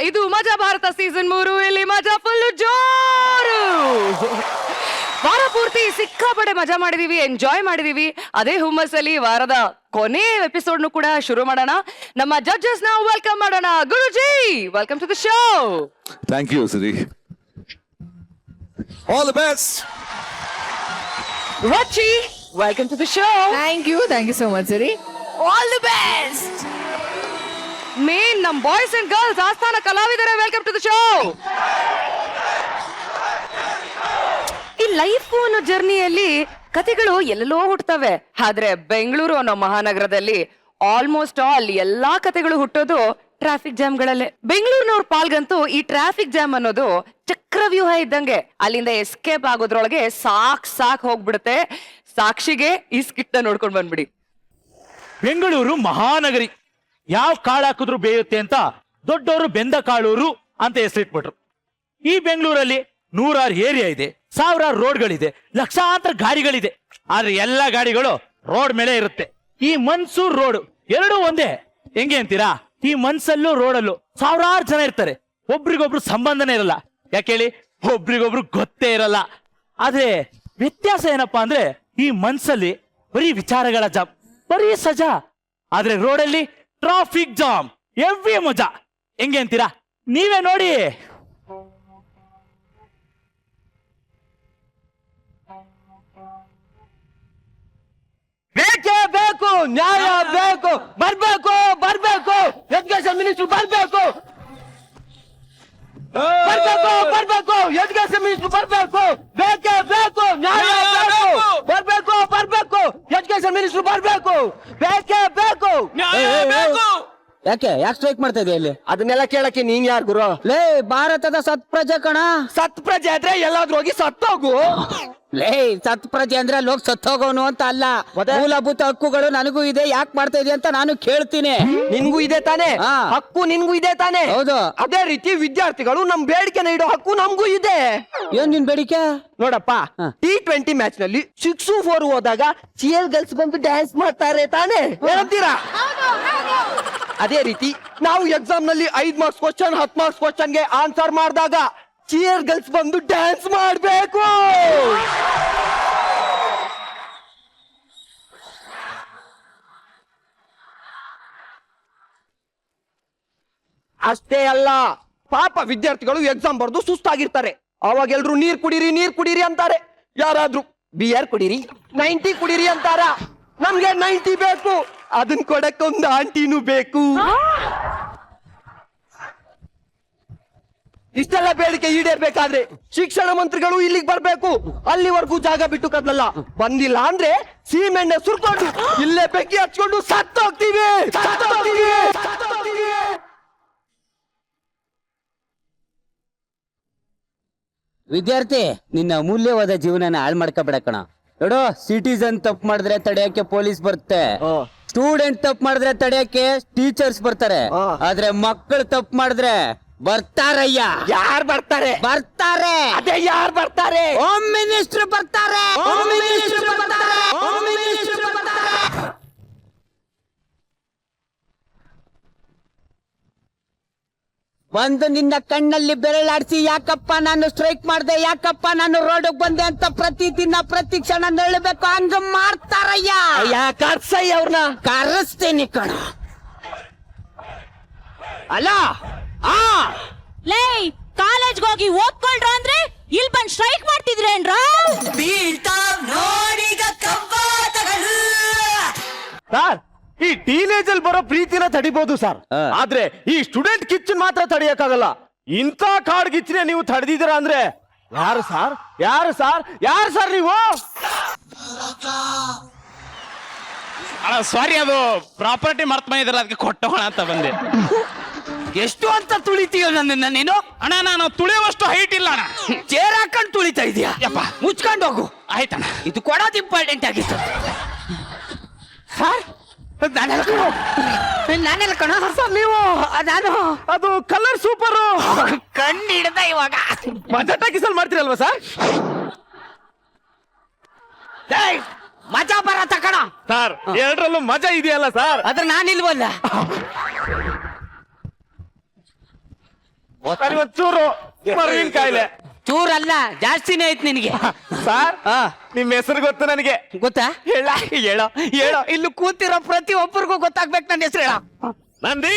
ಇದು ಮಜಾ ಭಾರತ ಸೀಸನ್ 3. ಇಲ್ಲಿ ಮಜಾ ಫುಲ್ ಜೋರು. ವಾರ ಪೂರ್ತಿ ಸಿಕ್ಕಾಪಟ್ಟೆ ಮಜಾ ಮಾಡಿದೀವಿ, ಎಂಜಾಯ್ ಮಾಡಿದೀವಿ. ಅದೇ ಹುಮ್ಮಸ್ಸಲ್ಲಿ ವಾರದ ಕೊನೆ ಎಪಿಸೋಡ್ ಕೂಡ ಶುರು ಮಾಡೋಣ. ನಮ್ಮ ಜಡ್ಜಸ್ ನ ವೆಲ್ಕಮ್ ಮಾಡೋಣ. Guruji, welcome to the show. Thank you Siri. All the best. Rachi, welcome to the show. Thank you so much, Siri. All the best. Main ನಮ್ ಬಾಯ್ಸ್ ಅಂಡ್ ಗರ್ಲ್ಸ್ ಆಸ್ಥಾನ ಕಲಾವಿದರೇ, ವೆಲ್ಕಮ್ ಟು ದ ಶೋ. ಈ life ಅನ್ನೋ ಜರ್ನಿಯಲ್ಲಿ ಕಥೆಗಳು ಎಲ್ಲೆಲ್ಲೋ ಹುಟ್ಟುತ್ತವೆ. ಆದ್ರೆ ಬೆಂಗಳೂರು ಅನ್ನೋ ಮಹಾನಗರದಲ್ಲಿ ಆಲ್ಮೋಸ್ಟ್ ಆಲ್ ಎಲ್ಲಾ ಕಥೆಗಳು ಹುಟ್ಟೋದು ಟ್ರಾಫಿಕ್ ಜಾಮ್ಗಳಲ್ಲೇ. ಬೆಂಗಳೂರಿನವ್ರ ಪಾಲ್ಗಂತೂ ಈ ಟ್ರಾಫಿಕ್ ಜಾಮ್ ಅನ್ನೋದು ಚಕ್ರವ್ಯೂಹ ಇದ್ದಂಗೆ. ಅಲ್ಲಿಂದ ಎಸ್ಕೇಪ್ ಆಗೋದ್ರೊಳಗೆ ಸಾಕ್ ಹೋಗ್ಬಿಡುತ್ತೆ. ಸಾಕ್ಷಿಗೆ ಈ ಸ್ಕಿಟ್ ನೋಡ್ಕೊಂಡ್ ಬಂದ್ಬಿಡಿ. ಬೆಂಗಳೂರು ಮಹಾನಗರಿ, ಯಾವ ಕಾಳು ಹಾಕಿದ್ರು ಬೇಯುತ್ತೆ ಅಂತ ದೊಡ್ಡವರು ಬೆಂದ ಕಾಳೂರು ಅಂತ ಹೆಸರಿಟ್ಬಿಟ್ರು. ಈ ಬೆಂಗಳೂರಲ್ಲಿ 100 ಏರಿಯಾ ಇದೆ, 1000 ರೋಡ್ಗಳಿದೆ, ಲಕ್ಷಾಂತರ ಗಾಡಿಗಳಿದೆ. ಆದ್ರೆ ಎಲ್ಲಾ ಗಾಡಿಗಳು ರೋಡ್ ಮೇಲೆ ಇರುತ್ತೆ. ಈ ಮನ್ಸೂರ್ ರೋಡ್ ಎರಡೂ ಒಂದೇ. ಹೆಂಗೆ ಅಂತೀರಾ? ಈ ಮನ್ಸಲ್ಲೂ ರೋಡಲ್ಲೂ 1000 ಜನ ಇರ್ತಾರೆ. ಒಬ್ರಿಗೊಬ್ರು ಸಂಬಂಧನೇ ಇರಲ್ಲ. ಯಾಕೇಳಿ? ಒಬ್ರಿಗೊಬ್ರು ಗೊತ್ತೇ ಇರಲ್ಲ. ಆದ್ರೆ ವ್ಯತ್ಯಾಸ ಏನಪ್ಪಾ ಅಂದ್ರೆ, ಈ ಮನ್ಸಲ್ಲಿ ಬರೀ ವಿಚಾರಗಳ ಜಾಮ್, ಬರೀ ಸಜಾ. ಆದ್ರೆ ರೋಡಲ್ಲಿ ಟ್ರಾಫಿಕ್ ಜಾಮ್, ಎವ್ವಿ ಮಜಾ. ಹೆಂಗೆ ಅಂತೀರಾ? ನೀವೇ ನೋಡಿ. ಬೇಕೇ ಬೇಕು, ನ್ಯಾಯ ಬೇಕು, ಬರ್ಬೇಕು ಎಜುಕೇಶನ್ ಮಿನಿಸ್ಟರ್ ಬರ್ಬೇಕು ಎಜುಕೇಶನ್ ಮಿನಿಸ್ಟರ್ ಬರ್ಬೇಕು. ಬೇಕೇ ಬೇಕು, ನ್ಯಾಯ ಬೇಕು, ಬರ್ಬೇಕು ಎಜುಕೇಶನ್ ಮಿನಿಸ್ಟರ್ ಬರ್ಬೇಕು. ಬೇಕೇ ಬೇಕು. ಯಾಕೆ ಸ್ಟ್ರೈಕ್ ಮಾಡ್ತಾ ಇದೆ ಇಲ್ಲಿ? ಅದನ್ನೆಲ್ಲ ಕೇಳಕ್ಕೆ ನೀನ್ ಯಾರು ಗುರು? ಲೇ, ಭಾರತದ ಸತ್ಪ್ರಜೆ ಕಣ. ಸತ್ಪ್ರಜೆ ಆದ್ರೆ ಎಲ್ಲಾದ್ರೂ ಹೋಗಿ ಸತ್ತೋಗು. ಲೇ, ಸತ್ಪ್ರಜೆ ಅಂದ್ರೆ ಅಲ್ಲಿ ಹೋಗಿ ಸತ್ತೋಗೋನು ಅಂತ ಅಲ್ಲ. ಮೂಲಭೂತ ಹಕ್ಕುಗಳು ನನಗೂ ಇದೆ, ಯಾಕೆ ಮಾಡ್ತಾ ಇದೆ ಅಂತ ನಾನು ಕೇಳ್ತೀನಿ. ನಿನ್ಗೂ ಇದೆ ತಾನೆ ಹಕ್ಕು? ನಿನ್ಗೂ ಇದೆ ತಾನೆ? ಹೌದು. ಅದೇ ರೀತಿ ವಿದ್ಯಾರ್ಥಿಗಳು ನಮ್ ಬೇಡಿಕೆನ ಇಡೋ ಹಕ್ಕು ನಮಗೂ ಇದೆ. ಏನ್ ನಿನ್ ಬೇಡಿಕೆ? ನೋಡಪ್ಪ, T20 ಮ್ಯಾಚ್ ನಲ್ಲಿ 6-4 ಹೋದಾಗ CL ಗರ್ಲ್ಸ್ ಬಂದು ಡ್ಯಾನ್ಸ್ ಮಾಡ್ತಾರೆ ತಾನೆ? ಏನಂತೀರಾ? ಅದೇ ರೀತಿ ನಾವು ಎಕ್ಸಾಮ್ ನಲ್ಲಿ 5 ಮಾರ್ಕ್ಸ್ ಕ್ವಶನ್ 10 ಮಾರ್ಕ್ಸ್ ಕ್ವಶನ್ ಗೆ ಆನ್ಸರ್ ಮಾಡಿದಾಗ ಚಿಯರ್ ಗರ್ಲ್ಸ್ ಬಂದು ಡ್ಯಾನ್ಸ್ ಮಾಡಬೇಕು. ಅಷ್ಟೇ ಅಲ್ಲ, ಪಾಪ ವಿದ್ಯಾರ್ಥಿಗಳು ಎಕ್ಸಾಮ್ ಬರೆದು ಸುಸ್ತಾಗಿರ್ತಾರೆ. ಅವಾಗ ಎಲ್ರು ನೀರ್ ಕುಡೀರಿ ಅಂತಾರೆ. ಯಾರಾದ್ರೂ ಬಿಯರ್ ಕುಡೀರಿ, 90 ಕುಡೀರಿ ಅಂತಾರ. ನಮ್ಗೆ 90 ಬೇಕು, ಅದನ್ ಕೊಡಕ್ಕೆ ಒಂದು ಆಂಟಿನೂ ಬೇಕು. ಇಷ್ಟೆಲ್ಲ ಬೇಡಿಕೆ ಈಡೇರ್ಬೇಕಾದ್ರೆ ಶಿಕ್ಷಣ ಮಂತ್ರಿಗಳು ಇಲ್ಲಿಗೆ ಬರ್ಬೇಕು. ಅಲ್ಲಿವರೆಗೂ ಜಾಗ ಬಿಟ್ಟು ಕದಲಲ್ಲ. ಬಂದಿಲ್ಲ ಅಂದ್ರೆ ಸೀಮೆಣ್ಣೆ ಸುರ್ಕೊಂಡು ಇಲ್ಲೇ ಬೆಂಕಿ ಹಚ್ಕೊಂಡು ಸತ್ತೋಗ್ತೀವಿ. ವಿದ್ಯಾರ್ಥಿ, ನಿನ್ನ ಅಮೂಲ್ಯವಾದ ಜೀವನನ ಹಾಳು ಮಾಡ್ಕೋಬೇಡ ಕಣ. ನೋಡು, ಸಿಟಿಸನ್ ತಪ್ಪು ಮಾಡಿದ್ರೆ ತಡೆಯಕ್ಕೆ ಪೊಲೀಸ್ ಬರುತ್ತೆ, ಸ್ಟೂಡೆಂಟ್ ತಪ್ಪು ಮಾಡಿದ್ರೆ ತಡೆಯಕ್ಕೆ ಟೀಚರ್ಸ್ ಬರ್ತಾರೆ. ಆದ್ರೆ ಮಕ್ಕಳು ತಪ್ಪು ಮಾಡಿದ್ರೆ ಬರ್ತಾರಯ್ಯ. ಯಾರು ಬರ್ತಾರೆ? ಅದೇ ಯಾರು ಬರ್ತಾರೆ? ಹೋಮ್ ಮಿನಿಸ್ಟರ್ ಬರ್ತಾರೆ. ಬಂದು ನಿನ್ನ ಕಣ್ಣಲ್ಲಿ ಬೆರಳಾಡಿಸಿ ಯಾಕಪ್ಪ ನಾನು ಸ್ಟ್ರೈಕ್ ಮಾಡ್ದೆ, ಯಾಕಪ್ಪ ನಾನು ರೋಡ್ ಬಂದೆ ಅಂತ ಪ್ರತಿ ದಿನ ಪ್ರತಿ ಕ್ಷಣ ನಳ್ಳಬೇಕು. ಹಂಗ ಮಾಡ್ತಾರಯ್ಯ. ಕರ್ಸಯ್ಯ, ಅವ್ರನ್ನ ಕರೆಸ್ತೀನಿ ಕಣ. ಅಲ್ಲ, ಲೇ, ಕಾಲೇಜ್ಗೆ ಹೋಗಿ ಓದ್ಕೊಳ್ರ ಅಂದ್ರೆ ಇಲ್ಲಿ ಬಂದ್ ಸ್ಟ್ರೈಕ್ ಮಾಡ್ತಿದ್ರೇನ್ರ? ಸರ್, ಈ ಟೀನೇಜ್ ಅಲ್ಲಿ ಬರೋ ಪ್ರೀತಿನ ತಡಿಬಹುದು ಸರ್, ಆದ್ರೆ ಈ ಸ್ಟೂಡೆಂಟ್ ಕಿಚ್ಚನ್ ಮಾತ್ರ ತಡಿಯಕ್ಕಾಗಲ್ಲ. ಇಂಥ ಕಾಡ್ ಕಿಚ್ಚನೆ ನೀವು ತಡೆದಿದ್ದೀರಾ ಅಂದ್ರೆ ಯಾರು ಸರ್ ನೀವು? ಸಾರಿ, ಅದು ಪ್ರಾಪರ್ಟಿ ಮರ್ತ್ ಬಂದಿದ್ರಲ್ಲ, ಅದಕ್ಕೆ ಕೊಟ್ಟೋಣ ಅಂತ ಬಂದೆ. ಎಷ್ಟು ಅಂತ ತುಳಿತೀಯ ನನ್ನ ನೀನು? ಅಣ್ಣ, ನಾನು ತುಳಿಯುವಷ್ಟು ಹೈಟ್ ಇಲ್ಲ ಅಣ್ಣ. ಚೇರ್ ಹಾಕೊಂಡು ತುಳಿತಾ ಇದೀಯಾ? ಯಪ್ಪ, ಮುಚ್ಕೊಂಡು ಹೋಗು. ಆಯ್ತಣ್ಣ. ಇದು ಕೊಡೋದು ಇಂಪಾರ್ಟೆಂಟ್ ಆಗಿತ್ತು ಸರ್. ನಾನೆಲ್ಲ ಕಣ ಸರ್, ನೀವು ಅದು ಕಲರ್ ಸೂಪರ್ ಕಣ್ಣು ಹಿಡ್ದ. ಇವಾಗ ಮಜಾ ಟಾಕೀಸಲ್ಲಿ ಮಾಡ್ತೀರಲ್ವಾ ಸರ್? ಮಜಾ ಬರತ್ತ ಕಣ ಸರ್. ಎರಡರಲ್ಲೂ ಮಜಾ ಇದೆಯಲ್ಲ ಸರ್? ಅದ್ರ ನಾನಿಲ್ವಲ್ಲ. ಒಂಚೂರು ಮರವಿನ ಕಾಯಿಲೆ ಚೂರಲ್ಲ ಜಾಸ್ತಿನೇ ಐತ್ ನಿನಗೆ. ಸರ್ ನಿಮ್ ಹೆಸರು ಗೊತ್ತು ನನಗೆ. ಗೊತ್ತಾ? ಹೇಳ ಹೇಳೋ ಹೇಳೋ, ಇಲ್ಲಿ ಕೂತಿರೋ ಪ್ರತಿ ಒಬ್ಬರಿಗೂ ಗೊತ್ತಾಗ್ಬೇಕು ನನ್ನ ಹೆಸರು. ಹೇಳ. ನಂದಿ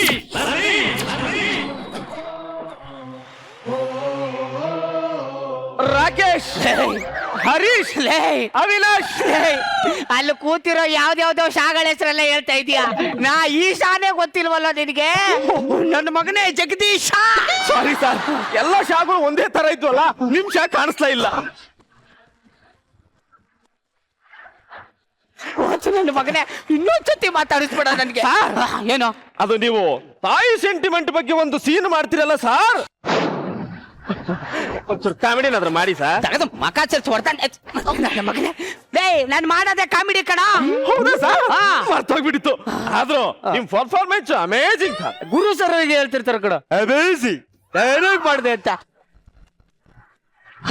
ರಾಕೇಶ್, ಹರೀಶ್, ಅವಿನಾಶ್. ಅಲ್ಲಿ ಕೂತಿರೋ ಯಾವ್ದ್ಯಾವ್ದೋ ಶಾಗಳ ಹೆಸರೆಲ್ಲ ಹೇಳ್ತಾ ಇದೀಯಾ? ನಾ ಈ ಶಾನೆ ಗೊತ್ತಿಲ್ವಲ್ಲ ನಿನಗೆ? ನನ್ನ ಮಗನೇ ಜಗದೀಶ. ಸಾರಿ ಸರ್, ಎಲ್ಲ ಶಾಗಳು ಒಂದೇ ತರ ಇದ್ವಲ್ಲ, ನಿಮ್ ಶಾ ಕಾಣಿಸ್ತಾ ಇಲ್ಲ. ನನ್ನ ಮಗನೇ ಇನ್ನೊಂದ್ಸತಿ ಮಾತಾಡಿಸ್ಬೇಡ ನನ್ಗೆ. ಏನೋ ಅದು ನೀವು ತಾಯಿ ಸೆಂಟಿಮೆಂಟ್ ಬಗ್ಗೆ ಒಂದು ಸೀನ್ ಮಾಡ್ತೀರಲ್ಲ ಸರ್, ಒಂಚೂರು ಕಾಮಿಡಿನಾದ್ರೂ ಮಾಡಿ ಸರ್. ತಗದು ಮಕ ಚರ್ಚ್ ಹೊಡ್ತಾನೆ ನನ್ನ ಮಗನೇ. ಲೇ ನಾನು ಮಾಡೋದೇ ಕಾಮಿಡಿ ಕಣ. ಹೌದಾ ಸರ್? ಮರ್ತೋಗ್ಬಿಟ್ಟಿತ್ತು. ಆದ್ರೂ ನಿಮ್ performance amazing sir. Guru sir ಹೇಳ್ತಿರ್ತಾರ ಕಣ, ಅಮೇಜಿಂಗ್. ಡೈರೆಕ್ಟ್ ಮಾಡಿದೆ ಅಂತ.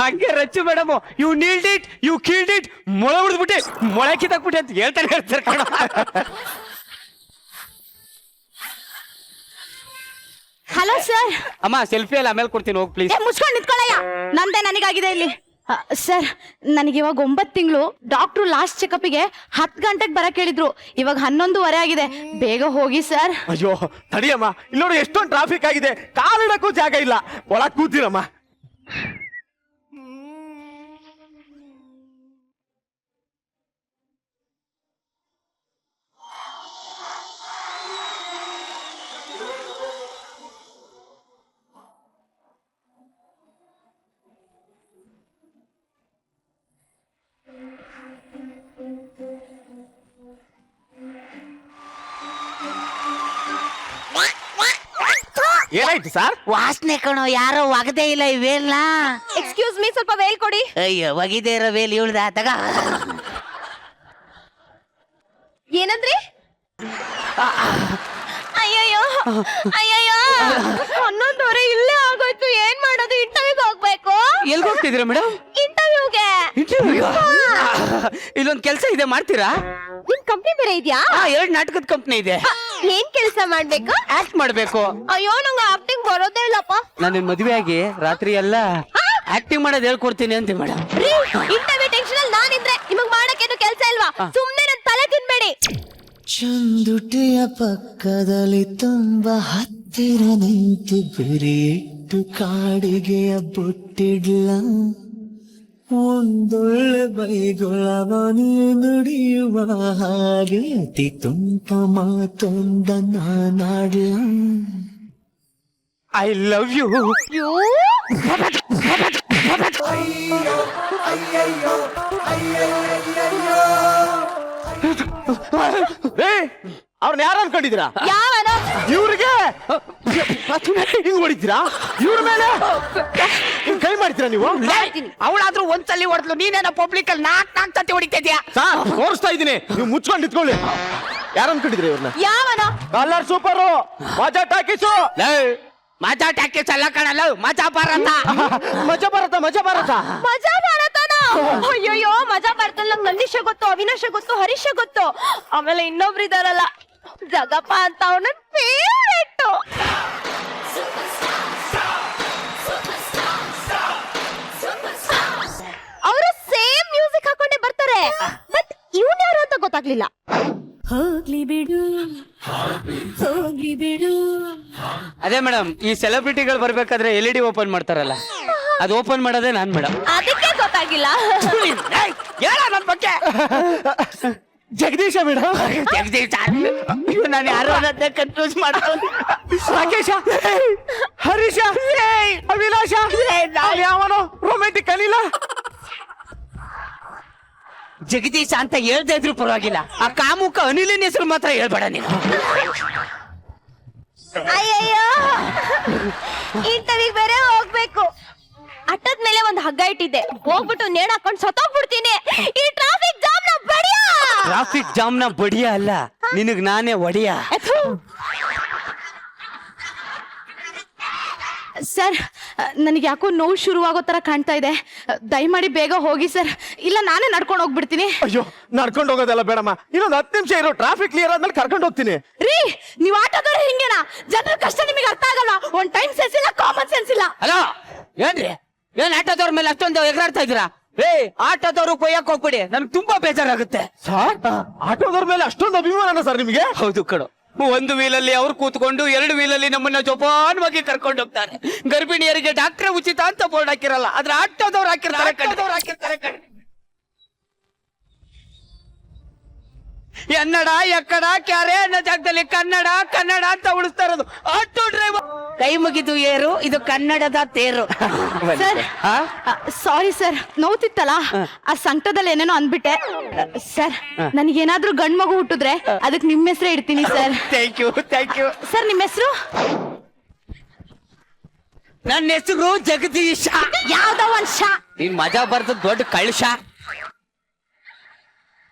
ಹಂಗೆ Rachchu madam you nailed it, you killed it, ಮೊಳೆ ಹೊಡೆದ್ಬಿಟ್ಟೆ, ಮೊಳೆ ಕಿತ್ತಾಕ್ಬಿಟ್ಟೆ ಅಂತ ಹೇಳ್ತಾನೆ ಹೇಳ್ತಾರೆ ಕಣ. Hello sir. ಅಮ್ಮ ಸೆಲ್ಫಿ ಅಲ್ಲಿ ಆಮೇಲೆ ಕೊಡ್ತೀನಿ, ಹೋಗಿ ಪ್ಲೀಸ್. ಮುಚ್ಕೊಂಡು ನಿಂತ್ಕೊಳ್ಳಯ್ಯ, ನಂದೇ ನನಗಾಗಿದೆ ಇಲ್ಲಿ. ಸರ್ ನನಗೆ ಇವಾಗ 9 ತಿಂಗಳು. ಡಾಕ್ಟ್ರು ಲಾಸ್ಟ್ ಚೆಕಪ್ಗೆ 10 ಗಂಟೆಗೆ ಬರಕ್ ಹೇಳಿದ್ರು. ಇವಾಗ 11:30 ಆಗಿದೆ. ಬೇಗ ಹೋಗಿ ಸರ್. ಅಯ್ಯೋ ತಡಿಯಮ್ಮ, ಇಲ್ಲಿ ನೋಡಿ ಎಷ್ಟೊಂದು ಟ್ರಾಫಿಕ್ ಆಗಿದೆ, ಕಾಲಿಡಕ್ಕೂ ಜಾಗ ಇಲ್ಲ, ಒಳಗ್ ಕೂತಿರಮ್ಮ. ಏನಾಯ್ತು ಸರ್? ವಾಸನೆ ಕಣೋ, ಯಾರೋ ಒಗದೇ ಇಲ್ಲ ಇವೇಲ್ಲ. ಎಕ್ಸ್ಕ್ಯೂಸ್ ಮೀ, ಸ್ವಲ್ಪ ವೇಲ್ ಕೊಡಿ. ಅಯ್ಯೋ ಒಗಿದೇ ಇರೋ ವೇಲ್ ಇವಳ್ದ ತಗ. ಏನಂದ್ರಿ? ಅಯ್ಯಯ್ಯೋ ಅಯ್ಯಯ್ಯೋ, 11:30 ಇಲ್ಲೇ ಆಗೋಯ್ತು. ಏನ್ ಮಾಡೋದು? ಇಂಟರ್ವ್ಯೂಗೆ ಹೋಗ್ಬೇಕು. ಎಲ್ಗ ಹೋಗ್ತಿದ್ದೀರಾ ಮೇಡಮ್? ಇಂಟರ್ವ್ಯೂಗೆ. ಇಲ್ಲೊಂದ್ ಕೆಲ್ಸ ಇದೆ, ಮಾಡ್ತೀರಾ? ನಿಮ್ ಕಂಪ್ನಿ ಬೇರೆ ಇದ್ಯಾ? 2 ನಾಟಕದ ಕಂಪ್ನಿ ಇದೆ. ಏನ್ ಕೆಲಸ ಮಾಡ್ಬೇಕು? ಆಕ್ಟ್ ಮಾಡ್ಬೇಕು. ಅಯ್ಯೋ ನಂಗೆ ಆಕ್ಟಿಂಗ್ ಬರೋದೇ ಇಲ್ಲಪ್ಪ. ನಾನು ಮದುವೆ ಆಗಿ ರಾತ್ರಿ ಎಲ್ಲ ಆಕ್ಟಿಂಗ್ ಮಾಡೋದ್ ಹೇಳ್ಕೊಡ್ತೀನಿ ಅಂತ ಮೇಡಮ್. ಇಂಟರ್ವ್ಯೂ ಟೆನ್ಷನ್ ಅಲ್ಲಿ ನಾನಿದ್ರೆ ನಿಮಗ್ ಮಾಡಕ್ಕೇನು ಕೆಲಸ ಇಲ್ವಾ? ಸುಮ್ನೆ ನನ್ ತಲೆ ತಿನ್ಬೇಡಿ. ಚಂದುಟಿಯ ಪಕ್ಕದಲ್ಲಿ ತುಂಬ ಹತ್ತಿರ ನಿಂತು ಬಿರಿಯಿಟ್ಟು ಕಾಡಿಗೆಯ ಬುಟ್ಟಿಡ್ಲ ಒಂದೊಳ್ಳೆ ಬೈಗೊಳವ ನೀ ನುಡಿಯುವ ಹಾಗೆ ಅತಿ ತುಂಬ ಮಾತೊಂದ ನಾನಾಡ್ಲ. I love you. ಅವ್ರನ್ನ ಯಾರು ಅನ್ಕೊಂಡಿದ್ದೀರಾ? ಯಾವನೋ ಇವ್ರಿಗೆ ಹಿಂಗ್ ಹೊಡಿತೀರಾ? ಇವ್ರ ಮೇಲೆ ಹಿಂಗ್ ಕೈ ಮಾಡ್ತೀರಾ ನೀವು? ಅವಳಾದ್ರೂ ಒಂದ್ಸಲಿ ಹೊಡೆದ್ಲು, ನೀನೇನೋ ಪಬ್ಲಿಕ್ ಅಲ್ಲಿ 4 ಸತಿ ಹೊಡಿತಾ ಇದೀಯಾ? ಸರ್ ತೋರಿಸ್ತಾ ಇದ್ದೀನಿ, ನೀವು ಮುಚ್ಕೊಂಡು ನಿಂತ್ಕೊಳ್ಳಿ. ಯಾರು ಅನ್ಕೊಂಡಿದ್ರಿ ಇವ್ರನ್ನ? ಯಾವನೋ ಕಲರ್ ಸೂಪರು, ಮಜಾ ಟಾಕೀಸು. ಮಜಾ ಟ್ಯಾಕ್ಟಿಸ್ ಎಲ್ಲ ಕಾಣಲ್ಲ, ಮಜಾ ಭಾರತ. ಮಜಾ ಭಾರತ, ಮಜಾ ಭಾರತ. ಮಜಾ ಭಾರತನ. ಅಯ್ಯಯ್ಯೋ ಮಜಾ ಭಾರತದಲ್ಲಿ ನಂಗೆ ನಂದೀಶ ಗೊತ್ತು, ಅವಿನಾಶ ಗೊತ್ತು, ಹರೀಶ ಗೊತ್ತು. ಆಮೇಲೆ ಇನ್ನೊಬ್ರು ಇದಾರಲ್ಲ ಜಗಪ್ಪ ಅಂತ, ಅವನ ಫೇವರೇಟ್. ಅವರು ಸೇಮ್ ಮ್ಯೂಸಿಕ್ ಹಾಕೊಂಡೇ ಬರ್ತಾರೆ. ಬಟ್ ಇವನ್ ಯಾರು ಅಂತ ಗೊತ್ತಾಗ್ಲಿಲ್ಲ. ಹೋಗ್ಲಿ ಬಿಡು, ಹೋಗ್ಲಿ ಬಿಡು. ಅದೇ ಮೇಡಮ್, ಈ ಸೆಲೆಬ್ರಿಟಿಗಳು ಬರ್ಬೇಕಾದ್ರೆ LED ಓಪನ್ ಮಾಡ್ತಾರಲ್ಲ, ಅದು ಓಪನ್ ಮಾಡೋದೇ ನಾನ್ ಮೇಡಮ್. ಅದಕ್ಕೆ ಗೊತ್ತಾಗಿಲ್ಲ. ಹೇಳ ನನ್ ಬಗ್ಗೆ. ಜಗದೀಶ ಮೇಡಮ್. ಜಗದೀಶ ನಾನು ಯಾರು ಅನ್ನೋದನ್ನ ಕನ್ಫ್ಯೂಸ್ ಮಾಡ್ಕೊಂಡು. ರಾಕೇಶ, ಹರೀಶ, ಅವಿನಾಶ, ಯಾವನೋ ರೊಮ್ಯಾಂಟಿಕ್ ಅನಿಲ. ಜಗದೀಶ ಅಂತ ಹೇಳ್ತಾ ಇದ್ರು ಪರವಾಗಿಲ್ಲ, ಆ ಕಾಮುಕ ಅನಿಲಿನ ಹೆಸರು ಮಾತ್ರ ಹೇಳ್ಬೇಡ ನೀನು. ಅಯ್ಯಯ್ಯೋ ಇಂಟರ್ವ್ಯೂಗೆ ಬೇರೆ ಹೋಗ್ಬೇಕು. ಅಟ್ಟದ ಮೇಲೆ ಒಂದು ಹಗ್ಗ ಇಟ್ಟಿದ್ದೆ, ಹೋಗ್ಬಿಟ್ಟು ನೇಣ್ ಹಾಕೊಂಡು ಸತ್ತೋಗ್ಬಿಡ್ತೀನಿ. ಈ ಟ್ರಾಫಿಕ್ ಜಾಮ್ ನ ಬಡಿಯ. ಟ್ರಾಫಿಕ್ ಜಾಮ್ ನ ಬಡಿಯ ಅಲ್ಲ, ನಿನಗ್ ನಾನೇ ಒಡಿಯ. ಸರ್ ನನಗೆ ಯಾಕೋ ನೋವು ಶುರುವಾಗೋ ತರ ಕಾಣ್ತಾ ಇದೆ. ದಯಮಾಡಿ ಬೇಗ ಹೋಗಿ ಸರ್, ಇಲ್ಲ ನಾನೇ ನಡ್ಕೊಂಡು ಹೋಗ್ಬಿಡ್ತೀನಿ. ಅಯ್ಯೋ ನಡ್ಕೊಂಡು ಹೋಗೋದೆಲ್ಲ ಬೇಡಮ್ಮ, ಇನ್ನೊಂದು 10 ನಿಮಿಷ ಇರೋ, ಟ್ರಾಫಿಕ್ ಕ್ಲಿಯರ್ ಆದ್ಮೇಲೆ ಕರ್ಕೊಂಡು ಹೋಗ್ತೀನಿ. ರೀ ನೀವ್ ಆಟೋದವ್ರೆ ಹಿಂಗೇನಾ? ಜನರ ಕಷ್ಟ ನಿಮಗೆ ಅರ್ಥ ಆಗಲ್ಲ. ಒಂದ್ ಟೈಮ್ ಸೆನ್ಸ್ ಇಲ್ಲ, ಕಾಮನ್ ಸೆನ್ಸ್ ಇಲ್ಲ. ಹಲೋ, ಏನ್ರಿ ಏನ್ ಆಟೋದವ್ರ ಮೇಲೆ ಅಷ್ಟೊಂದು ಎಗರಾಡ್ತಾ ಇದ್ದೀರಾ? ಆಟೋದವ್ರು ಕೊಯ್ಯಕ್ ಹೋಗ್ಬಿಡಿ, ನನ್ಗೆ ತುಂಬಾ ಬೇಜಾರಾಗುತ್ತೆ. ಸರ್ ಆಟೋದವ್ರ ಮೇಲೆ ಅಷ್ಟೊಂದು ಅಭಿಮಾನ ಸರ್ ನಿಮಗೆ? ಹೌದು ಕಣೋ, ಒಂದು ವೀಲಲ್ಲಿ ಅವ್ರು ಕೂತ್ಕೊಂಡು 2 ವೀಲಲ್ಲಿ ನಮ್ಮನ್ನ ಜೋಪಾನವಾಗಿ ಕರ್ಕೊಂಡು ಹೋಗ್ತಾರೆ. ಗರ್ಭಿಣಿಯರಿಗೆ ಡಾಕ್ಟರ್ ಉಚಿತ ಅಂತ ಬೋರ್ಡ್ ಹಾಕಿರಲ್ಲ, ಆದ್ರೆ ಆಟೋದವ್ರು ಹಾಕಿರ್ತಾರೆ. ಎನ್ನಡ ಎಕ್ಕಡ ಕ್ಯಾರೆ ಅನ್ನೋ ಜಾಗದಲ್ಲಿ ಕನ್ನಡ ಕನ್ನಡ ಅಂತ ಉಳಿಸ್ತಾ ಇರೋದು ಆಟೋ ಡ್ರೈವರ್. ಕೈ ಮುಗಿದು ಏರು, ಇದು ಕನ್ನಡದ ತೇರು. ಸರ್ ಸಾರಿ ಸರ್, ನೋವ್ತಿತ್ತಲ್ಲ ಆ ಸಂಕಟದಲ್ಲಿ ಏನೇನೋ ಅಂದ್ಬಿಟ್ಟೆ. ಸರ್ ನನಗೇನಾದ್ರೂ ಗಂಡ್ ಮಗು ಹುಟ್ಟಿದ್ರೆ ಅದಕ್ಕೆ ನಿಮ್ಮ ಹೆಸರೇ ಇಡ್ತೀನಿ ಸರ್. Thank you. ಸರ್ ನಿಮ್ಮ ಹೆಸರು? ನನ್ನ ಹೆಸರು ಜಗದೀಶ. ಯಾವ್ದೋ ಒಂದ್ ಶಾ. ನೀನ್ ಮಜಾ ಬರ್ದ ದೊಡ್ಡ ಕಳ್ಶ.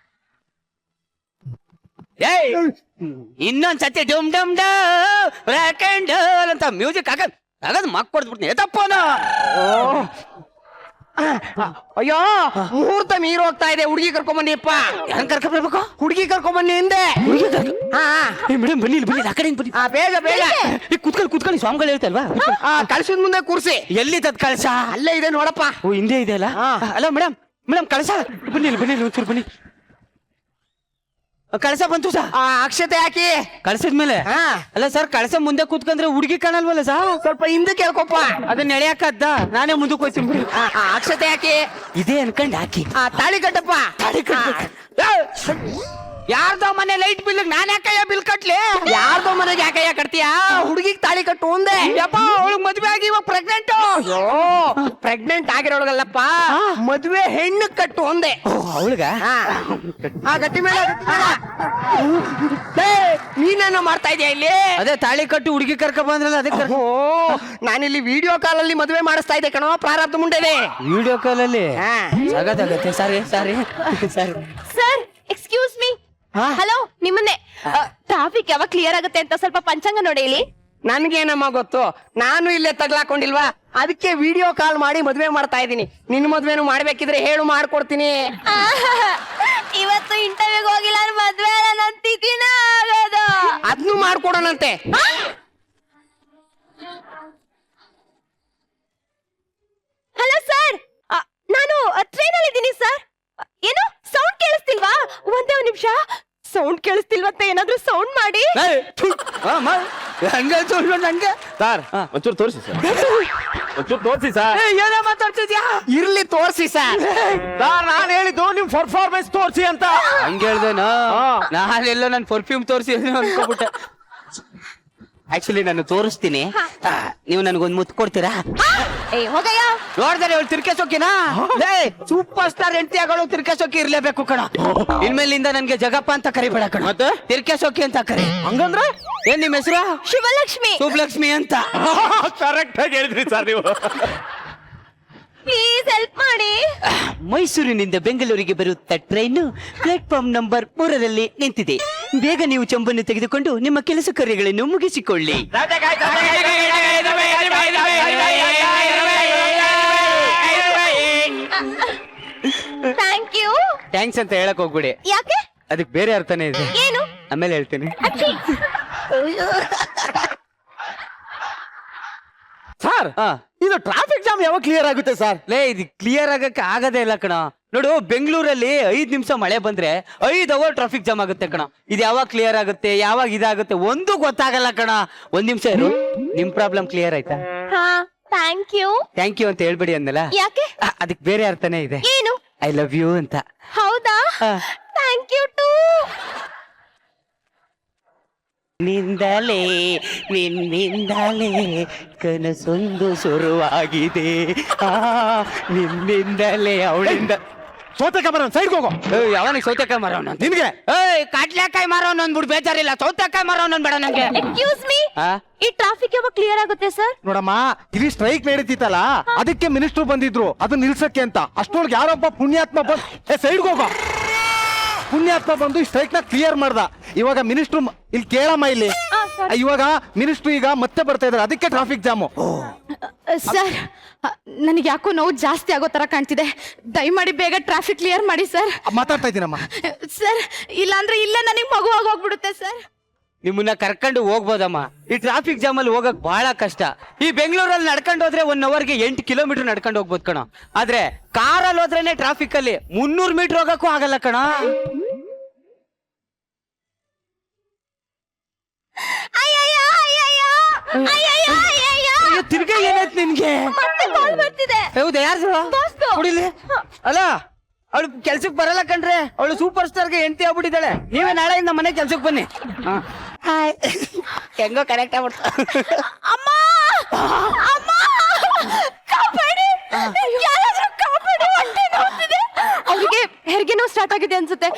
ಏಯ್ ಇನ್ನೊಂದ್ಸತಿ ಡಮ್ ಡಮ್ ರಾಕ್ ಅಂಡ್ ರೋಲ್ ಅಂತ ಮ್ಯೂಸಿಕ್ ಆಗದ್ ಮಕ್ ಕೊಡ್ಬಿಡ್ತೀನಿ ಎದಪ್ಪನ. ಅಯ್ಯೋ ಮುಹೂರ್ತ ಮೀರ್ ಹೋಗ್ತಾ ಇದೆ, ಹುಡುಗಿ ಕರ್ಕೊಂಬನ್ನಿಪ್ಪ. ಹೆಂಗ್ ಕರ್ಕೊಂಡ್ಬರ್ಬೇಕು? ಹುಡುಗಿ ಕರ್ಕೊಂಬನ್ನಿ ಹಿಂದೆ. ಮೇಡಮ್ ಬನ್ನಿ ಆ ಕಡೆ ಬನ್ನಿ. ಬೇಗ ಕುತ್ಕೊಳ್ಳಿ ಸ್ವಾಮಿಗಳು ಹೇಳ್ತಲ್ವಾ? ಕಳ್ಸಿದ ಮುಂದೆ ಕೂರ್ಸಿ. ಎಲ್ಲಿ ತದ್ ಕಳ್ಸ? ಅಲ್ಲೇ ಇದೆ ನೋಡಪ್ಪ. ಓ ಹಿಂದೆ ಇದೆ ಅಲ್ಲ? ಅಲ್ಲ ಮೇಡಮ್ ಕಳ್ಸ ಬನ್ನಿ ಒಂಚೂರು ಬನ್ನಿ. ಕಳಸ ಬಂತು ಸರ್. ಅಕ್ಷತೆ ಹಾಕಿ ಕಳ್ಸಿದ್ಮೇಲೆ ಅಲ್ಲ ಸರ್, ಕಳಸ ಮುಂದೆ ಕೂತ್ಕೊಂಡ್ರೆ ಹುಡುಗಿ ಕಾಣಲ್ವಲ್ಲ ಸರ್? ಸ್ವಲ್ಪ ಹಿಂದೆ ಕೇಳ್ಕೊಪ್ಪ. ಅದನ್ನ ಎಳೆಯಕ್ಕದ್ದ, ನಾನೇ ಮುಂದಕ್ಕೆ ಹೋಯ್ತೀನಿ. ಅಕ್ಷತೆ ಹಾಕಿ. ಇದೇ ಅನ್ಕಂಡ್ ಹಾಕಿ. ತಾಳಿ ಕಟ್ಟಪ್ಪ. ಯಾರ್ದೋ ಮನೆ ಲೈಟ್ ಬಿಲ್ ನಾನ್ ಯಾಕಯ್ಯ ಬಿಲ್ ಕಟ್ಲಿ? ಯಾರ್ದೋ ಮನೆಗೆ ಯಾಕಯ್ಯ ಕಟ್ತೀಯಾ? ಹುಡುಗಿಗೆ ತಾಳಿ ಕಟ್ಟು ಒಂದೇ. ಯಪ್ಪ ಅವಳಿಗೆ ಮದ್ವೆ ಆಗಿ ಇವಾಗ ಪ್ರೆಗ್ನೆಂಟ್. ಅಯ್ಯೋ ಪ್ರೆಗ್ನೆಂಟ್ ಆಗಿರೋಳಗಲ್ಲಪ್ಪ, ಮದುವೆ ಹೆಣ್ಣು ಕಟ್ಟು ಒಂದೇ. ಅವಳಿಗ ಗಟ್ಟಿ ಮೇಲೆ ನೀನೇನೋ ಮಾಡ್ತಾ ಇದೀಯ ಇಲ್ಲಿ? ಅದೇ ತಾಳಿ ಕಟ್ಟು ಹುಡುಗಿ ಕರ್ಕ ಬಂದ್ರಲ್ಲ, ಅದಕ್ಕೆ. ನಾನಿಲ್ಲಿ ವಿಡಿಯೋ ಕಾಲಲ್ಲಿ ಮದುವೆ ಮಾಡಿಸ್ತಾ ಇದ್ದೆ ಕಣೋ, ಪ್ರಾರಬ್ಧ ಮುಂಡೆದೆ. ವಿಡಿಯೋ ಕಾಲಲ್ಲಿ ಆಗತ್ತೆ. Sorry sir excuse me. Hello, ನಿಮ್ಮನ್ನೇ. ಟ್ರಾಫಿಕ್ ಯಾವಾಗ ಕ್ಲಿಯರ್ ಆಗುತ್ತೆ ಅಂತ ಸ್ವಲ್ಪ ಪಂಚಾಂಗ ನೋಡಿ ಇಲ್ಲಿ. ನನ್ಗೇನಮ್ಮ ಗೊತ್ತು, ನಾನು ಇಲ್ಲೇ ತಗ್ಲಾಕೊಂಡಿಲ್ವಾ, ಅದಕ್ಕೆ ವಿಡಿಯೋ ಕಾಲ್ ಮಾಡಿ ಮದ್ವೆ ಮಾಡ್ತಾ ಇದ್ದೀನಿ. ನಿನ್ ಮದ್ವೆನು ಮಾಡ್ಬೇಕಿದ್ರೆ ಹೇಳು, ಮಾಡ್ಕೊಡ್ತೀನಿ. ಇವತ್ತು ಇಂಟರ್ವ್ಯೂಗೆ ಹೋಗಿಲ್ಲ, ಮದ್ವೆ ನನ್ನ ತಿಥಿನ ಆಗೋದು. ಅದ್ನು ಮಾಡ್ಕೊಡೋಣಂತೆ. ಹಲೋ ಸರ್, ನಾನು ಟ್ರೈನ್ ಅಲ್ಲಿ ಇದ್ದೀನಿ ಸರ್. ಏನು ಸೌಂಡ್ ಕೇಳಿಸ್ತಿಲ್ವಾ? ಒಂದೇ ಒಂದ್ ನಿಮಿಷ. ಸೌಂಡ್ ಕೇಳಿಸ್ತಿಲ್ವಂತ ಏನಾದ್ರೂ ಸೌಂಡ್ ಮಾಡಿ. ಹಂಗೆ ನಂಗೆ ಸರ್ ಒಂಚೂರು ತೋರಿಸಿ ಸರ್, ಒಂಚೂರು ತೋರಿಸಿ ಸರ್. ಏನೋ ಮಾತಾಡ್ತಿದ್ಯಾ? ಇರ್ಲಿ ತೋರಿಸಿ ಸರ್. ನಾನು ಹೇಳಿದ್ದು ನಿಮ್ ಪರ್ಫಾರ್ಮೆನ್ಸ್ ತೋರಿಸಿ ಅಂತ. ಹಂಗ ಹೇಳ್ದೇನಾ? ನಾನೆಲ್ಲ ನನ್ ಪರ್ಫ್ಯೂಮ್ ತೋರಿಸಿ ಅನ್ಕೋಬಿಟ್ಟೆ. ಆಕ್ಚುಲಿ ನಾನು ತೋರಿಸ್ತೀನಿ, ನೀವು ನನಗೊಂದು ಮುತ್ತು ಕೊಡ್ತೀರಾ? ಹೋಗಯ್ಯ. ನೋಡ್ದಾರೆ ಅವಳು ತಿರ್ಕೆಸೋಕಿನಾ? ಸೂಪರ್ ಸ್ಟಾರ್ ಹೆಂಡತಿಗಳು ತಿರ್ಕೆಸೋಕಿ ಇರ್ಲೇಬೇಕು ಕಣ. ಇನ್ಮೇಲಿಂದ ನನ್ಗೆ ಜಗಪ್ಪ ಅಂತ ಕರಿಬೇಡ ಕಣ, ಮತ್ತೆ ತಿರ್ಕೆಸೋಕಿ ಅಂತ ಕರಿ. ಹಂಗಂದ್ರೆ ಏನ್ ನಿಮ್ಮ ಹೆಸರು? ಶಿವಲಕ್ಷ್ಮಿ. ಶುಭಲಕ್ಷ್ಮಿ ಅಂತ. ಕರೆಕ್ಟ್ ಆಗಿ ಹೇಳಿದ್ರಿ ಸರ್ ನೀವು. ಪ್ಲೀಸ್ ಹೆಲ್ಪ್ ಮಾಡಿ. ಮೈಸೂರಿನಿಂದ ಬೆಂಗಳೂರಿಗೆ ಬರುತ್ತಾ ಟ್ರೈನ್ ಪ್ಲಾಟ್ಫಾರ್ಮ್ ನಂಬರ್ 3ರಲ್ಲಿ ನಿಂತಿದೆ. ಬೇಗ ನೀವು ಚಂಬನ್ನು ತೆಗೆದುಕೊಂಡು ನಿಮ್ಮ ಕೆಲಸ ಕಾರ್ಯಗಳನ್ನು ಮುಗಿಸಿಕೊಳ್ಳಿ. Thank you. ಥ್ಯಾಂಕ್ಸ್ ಅಂತ ಹೇಳಕ್ ಹೋಗ್ಬಿಡಿ, ಯಾಕೆ? ಅದಕ್ಕೆ ಬೇರೆ ಅರ್ಥನೇ ಇದೆ, ಏನು? ಆಮೇಲೆ ಹೇಳ್ತೀನಿ. ಸರ್ ಇದು ಟ್ರಾಫಿಕ್ ಜಾಮ್ ಯಾವಾಗ ಕ್ಲಿಯರ್ ಆಗುತ್ತೆ ಸರ್? ಇದು ಕ್ಲಿಯರ್ ಆಗಕ್ಕೆ ಆಗದೇ ಇಲ್ಲ ಕಣ. ನೋಡು, ಬೆಂಗಳೂರಲ್ಲಿ 5 ನಿಮಿಷ ಮಳೆ ಬಂದ್ರೆ 5 ಅವರ್ ಟ್ರಾಫಿಕ್ ಜಾಮ್ ಆಗುತ್ತೆ ಕಣ. ಇದು ಯಾವಾಗ ಕ್ಲಿಯರ್ ಆಗುತ್ತೆ, ಯಾವಾಗ ಇದಾಗುತ್ತೆ ಒಂದು ಗೊತ್ತಾಗಲ್ಲ ಕಣ. 1 ನಿಮಿಷ ಇರು, ನಿಮ್ ಪ್ರಾಬ್ಲಮ್ ಕ್ಲಿಯರ್ ಆಯ್ತಾ? Thank you. ಥ್ಯಾಂಕ್ ಯು ಅಂತ ಹೇಳ್ಬೇಡಿ ಅಂದಲ್ಲ, ಯಾಕೆ? ಅದಕ್ಕೆ ಬೇರೆ ಅರ್ಥನೇ ಇದೆ. ಏನು? ಐ ಲವ್ ಯು ಅಂತ. ಹೌದಾ? Thank you too. ನಿನ್ನಿಂದಲೇ ಕನಸೊಂದು ಶುರುವಾಗಿದೆ, ನಿನ್ನಿಂದಲೇ ಅವಳಿಂದ. ಸೌತೆಕಾಯಿ ಮರ ಸೈಡ್ ಹೋಗೋ. ಯಾವನಿಗೆ ಸೌತೆಕಾಯಿ ಮಾರೋನ ನಿನ್ಗೆ? ಕಾಟ್ಲೆಕಾಯಿ ಮಾರೋನ್ ಅಂದ್ಬಿಟ್ಟು ಬೇಜಾರಿಲ್ಲ, ಸೌತೆಕಾಯಿ ಮಾರೋನ್ ಬೇಡ ನಂಗೆ. ಎಕ್ಸ್ಕ್ಯೂಸ್ ಮೀ, ಈ ಟ್ರಾಫಿಕ್ ಯಾವಾಗ ಕ್ಲಿಯರ್ ಆಗುತ್ತೆ ಸರ್? ನೋಡಮ್ಮ, ಇಲ್ಲಿ ಸ್ಟ್ರೈಕ್ ನಡೀತಿತ್ತಲ್ಲ, ಅದಕ್ಕೆ ಮಿನಿಸ್ಟರ್ ಬಂದಿದ್ರು ಅದು ನಿಲ್ಸಕ್ಕೆ ಅಂತ. ಅಷ್ಟೊಳಗೆ ಯಾರೊಬ್ಬ ಪುಣ್ಯಾತ್ಮ ಬಂದು ಸೈಡ್ ಹೋಗೋ. ಪುಣ್ಯಾತ್ಮ ಬಂದು ಸ್ಟ್ರೈಕ್ ನ ಕ್ಲಿಯರ್ ಮಾಡ್ದ. ಇವಾಗ ಮಿನಿಸ್ಟ್ರು ಇಲ್ಲಿ ಕೇಳಮ್ಮ, ಇಲ್ಲಿ ಇವಾಗ ಮಿನಿಸ್ಟ್ರು ಈಗ ಮತ್ತೆ ಬರ್ತಾ ಇದಾರೆ, ಅದಕ್ಕೆ ಟ್ರಾಫಿಕ್ ಜಾಮು. ಸರ್ ನನಗೆ ಯಾಕೋ ನೋವು ಜಾಸ್ತಿ ಆಗೋ ತರ ಕಾಣ್ತಿದೆ, ದಯಮಾಡಿ ಬೇಗ ಟ್ರಾಫಿಕ್ ಕ್ಲಿಯರ್ ಮಾಡಿ ಸರ್. ಮಾತಾಡ್ತಾ ಇದ್ದೀನಮ್ಮ. ಸರ್ ಇಲ್ಲಾಂದ್ರೆ ಇಲ್ಲೇ ನನಗೆ ಮಗುವಾಗಿ ಹೋಗ್ಬಿಡುತ್ತೆ ಸರ್. ನಿಮ್ಮನ್ನ ಕರ್ಕೊಂಡು ಹೋಗ್ಬೋದಮ್ಮ. ಈ ಟ್ರಾಫಿಕ್ ಜಾಮ್ ಅಲ್ಲಿ ಹೋಗಕ್ ಬಹಳ ಕಷ್ಟ. ಈ ಬೆಂಗಳೂರಲ್ಲಿ ನಡ್ಕೊಂಡು ಹೋದ್ರೆ 1 ಅವರ್ಗೆ 8 ಕಿಲೋಮೀಟರ್ ನಡ್ಕೊಂಡು ಹೋಗ್ಬೋದು ಕಣ. ಆದ್ರೆ ಕಾರಲ್ಲಿ ಹೋದ್ರೇನೆ ಟ್ರಾಫಿಕ್ ಅಲ್ಲಿ 300 ಮೀಟರ್ ಹೋಗಕ್ಕೂ ಆಗಲ್ಲ ಕಣ. ತಿರ್ಗಾ ಏನಾಯ್ತು ನಿನ್ಗೆ? ಹೌದಾ? ಯಾರು ಕುಡಿಲಿ? ಅಲ್ಲ ಅವಳು ಕೆಲ್ಸಕ್ಕೆ ಬರಲ್ಲ ಕಣ್ರೆ, ಅವಳು ಸೂಪರ್ ಸ್ಟಾರ್ಗೆ ಹೆಂಡತಿ ಆಗ್ಬಿಟ್ಟಿದ್ದಾಳೆ. ನೀವೇ ನಾಳೆಯಿಂದ ಮನೆ ಕೆಲ್ಸಕ್ಕೆ ಬನ್ನಿ. ಹೆಂಗೋ ಕರೆಕ್ಟ್ ಆಗ್ಬಿಡ್ತ. ಅವ್ರಿಗೆ ಹೆರಿಗೆ ನೋವು ಸ್ಟಾರ್ಟ್ ಆಗಿದೆ ಅನ್ಸುತ್ತೆ,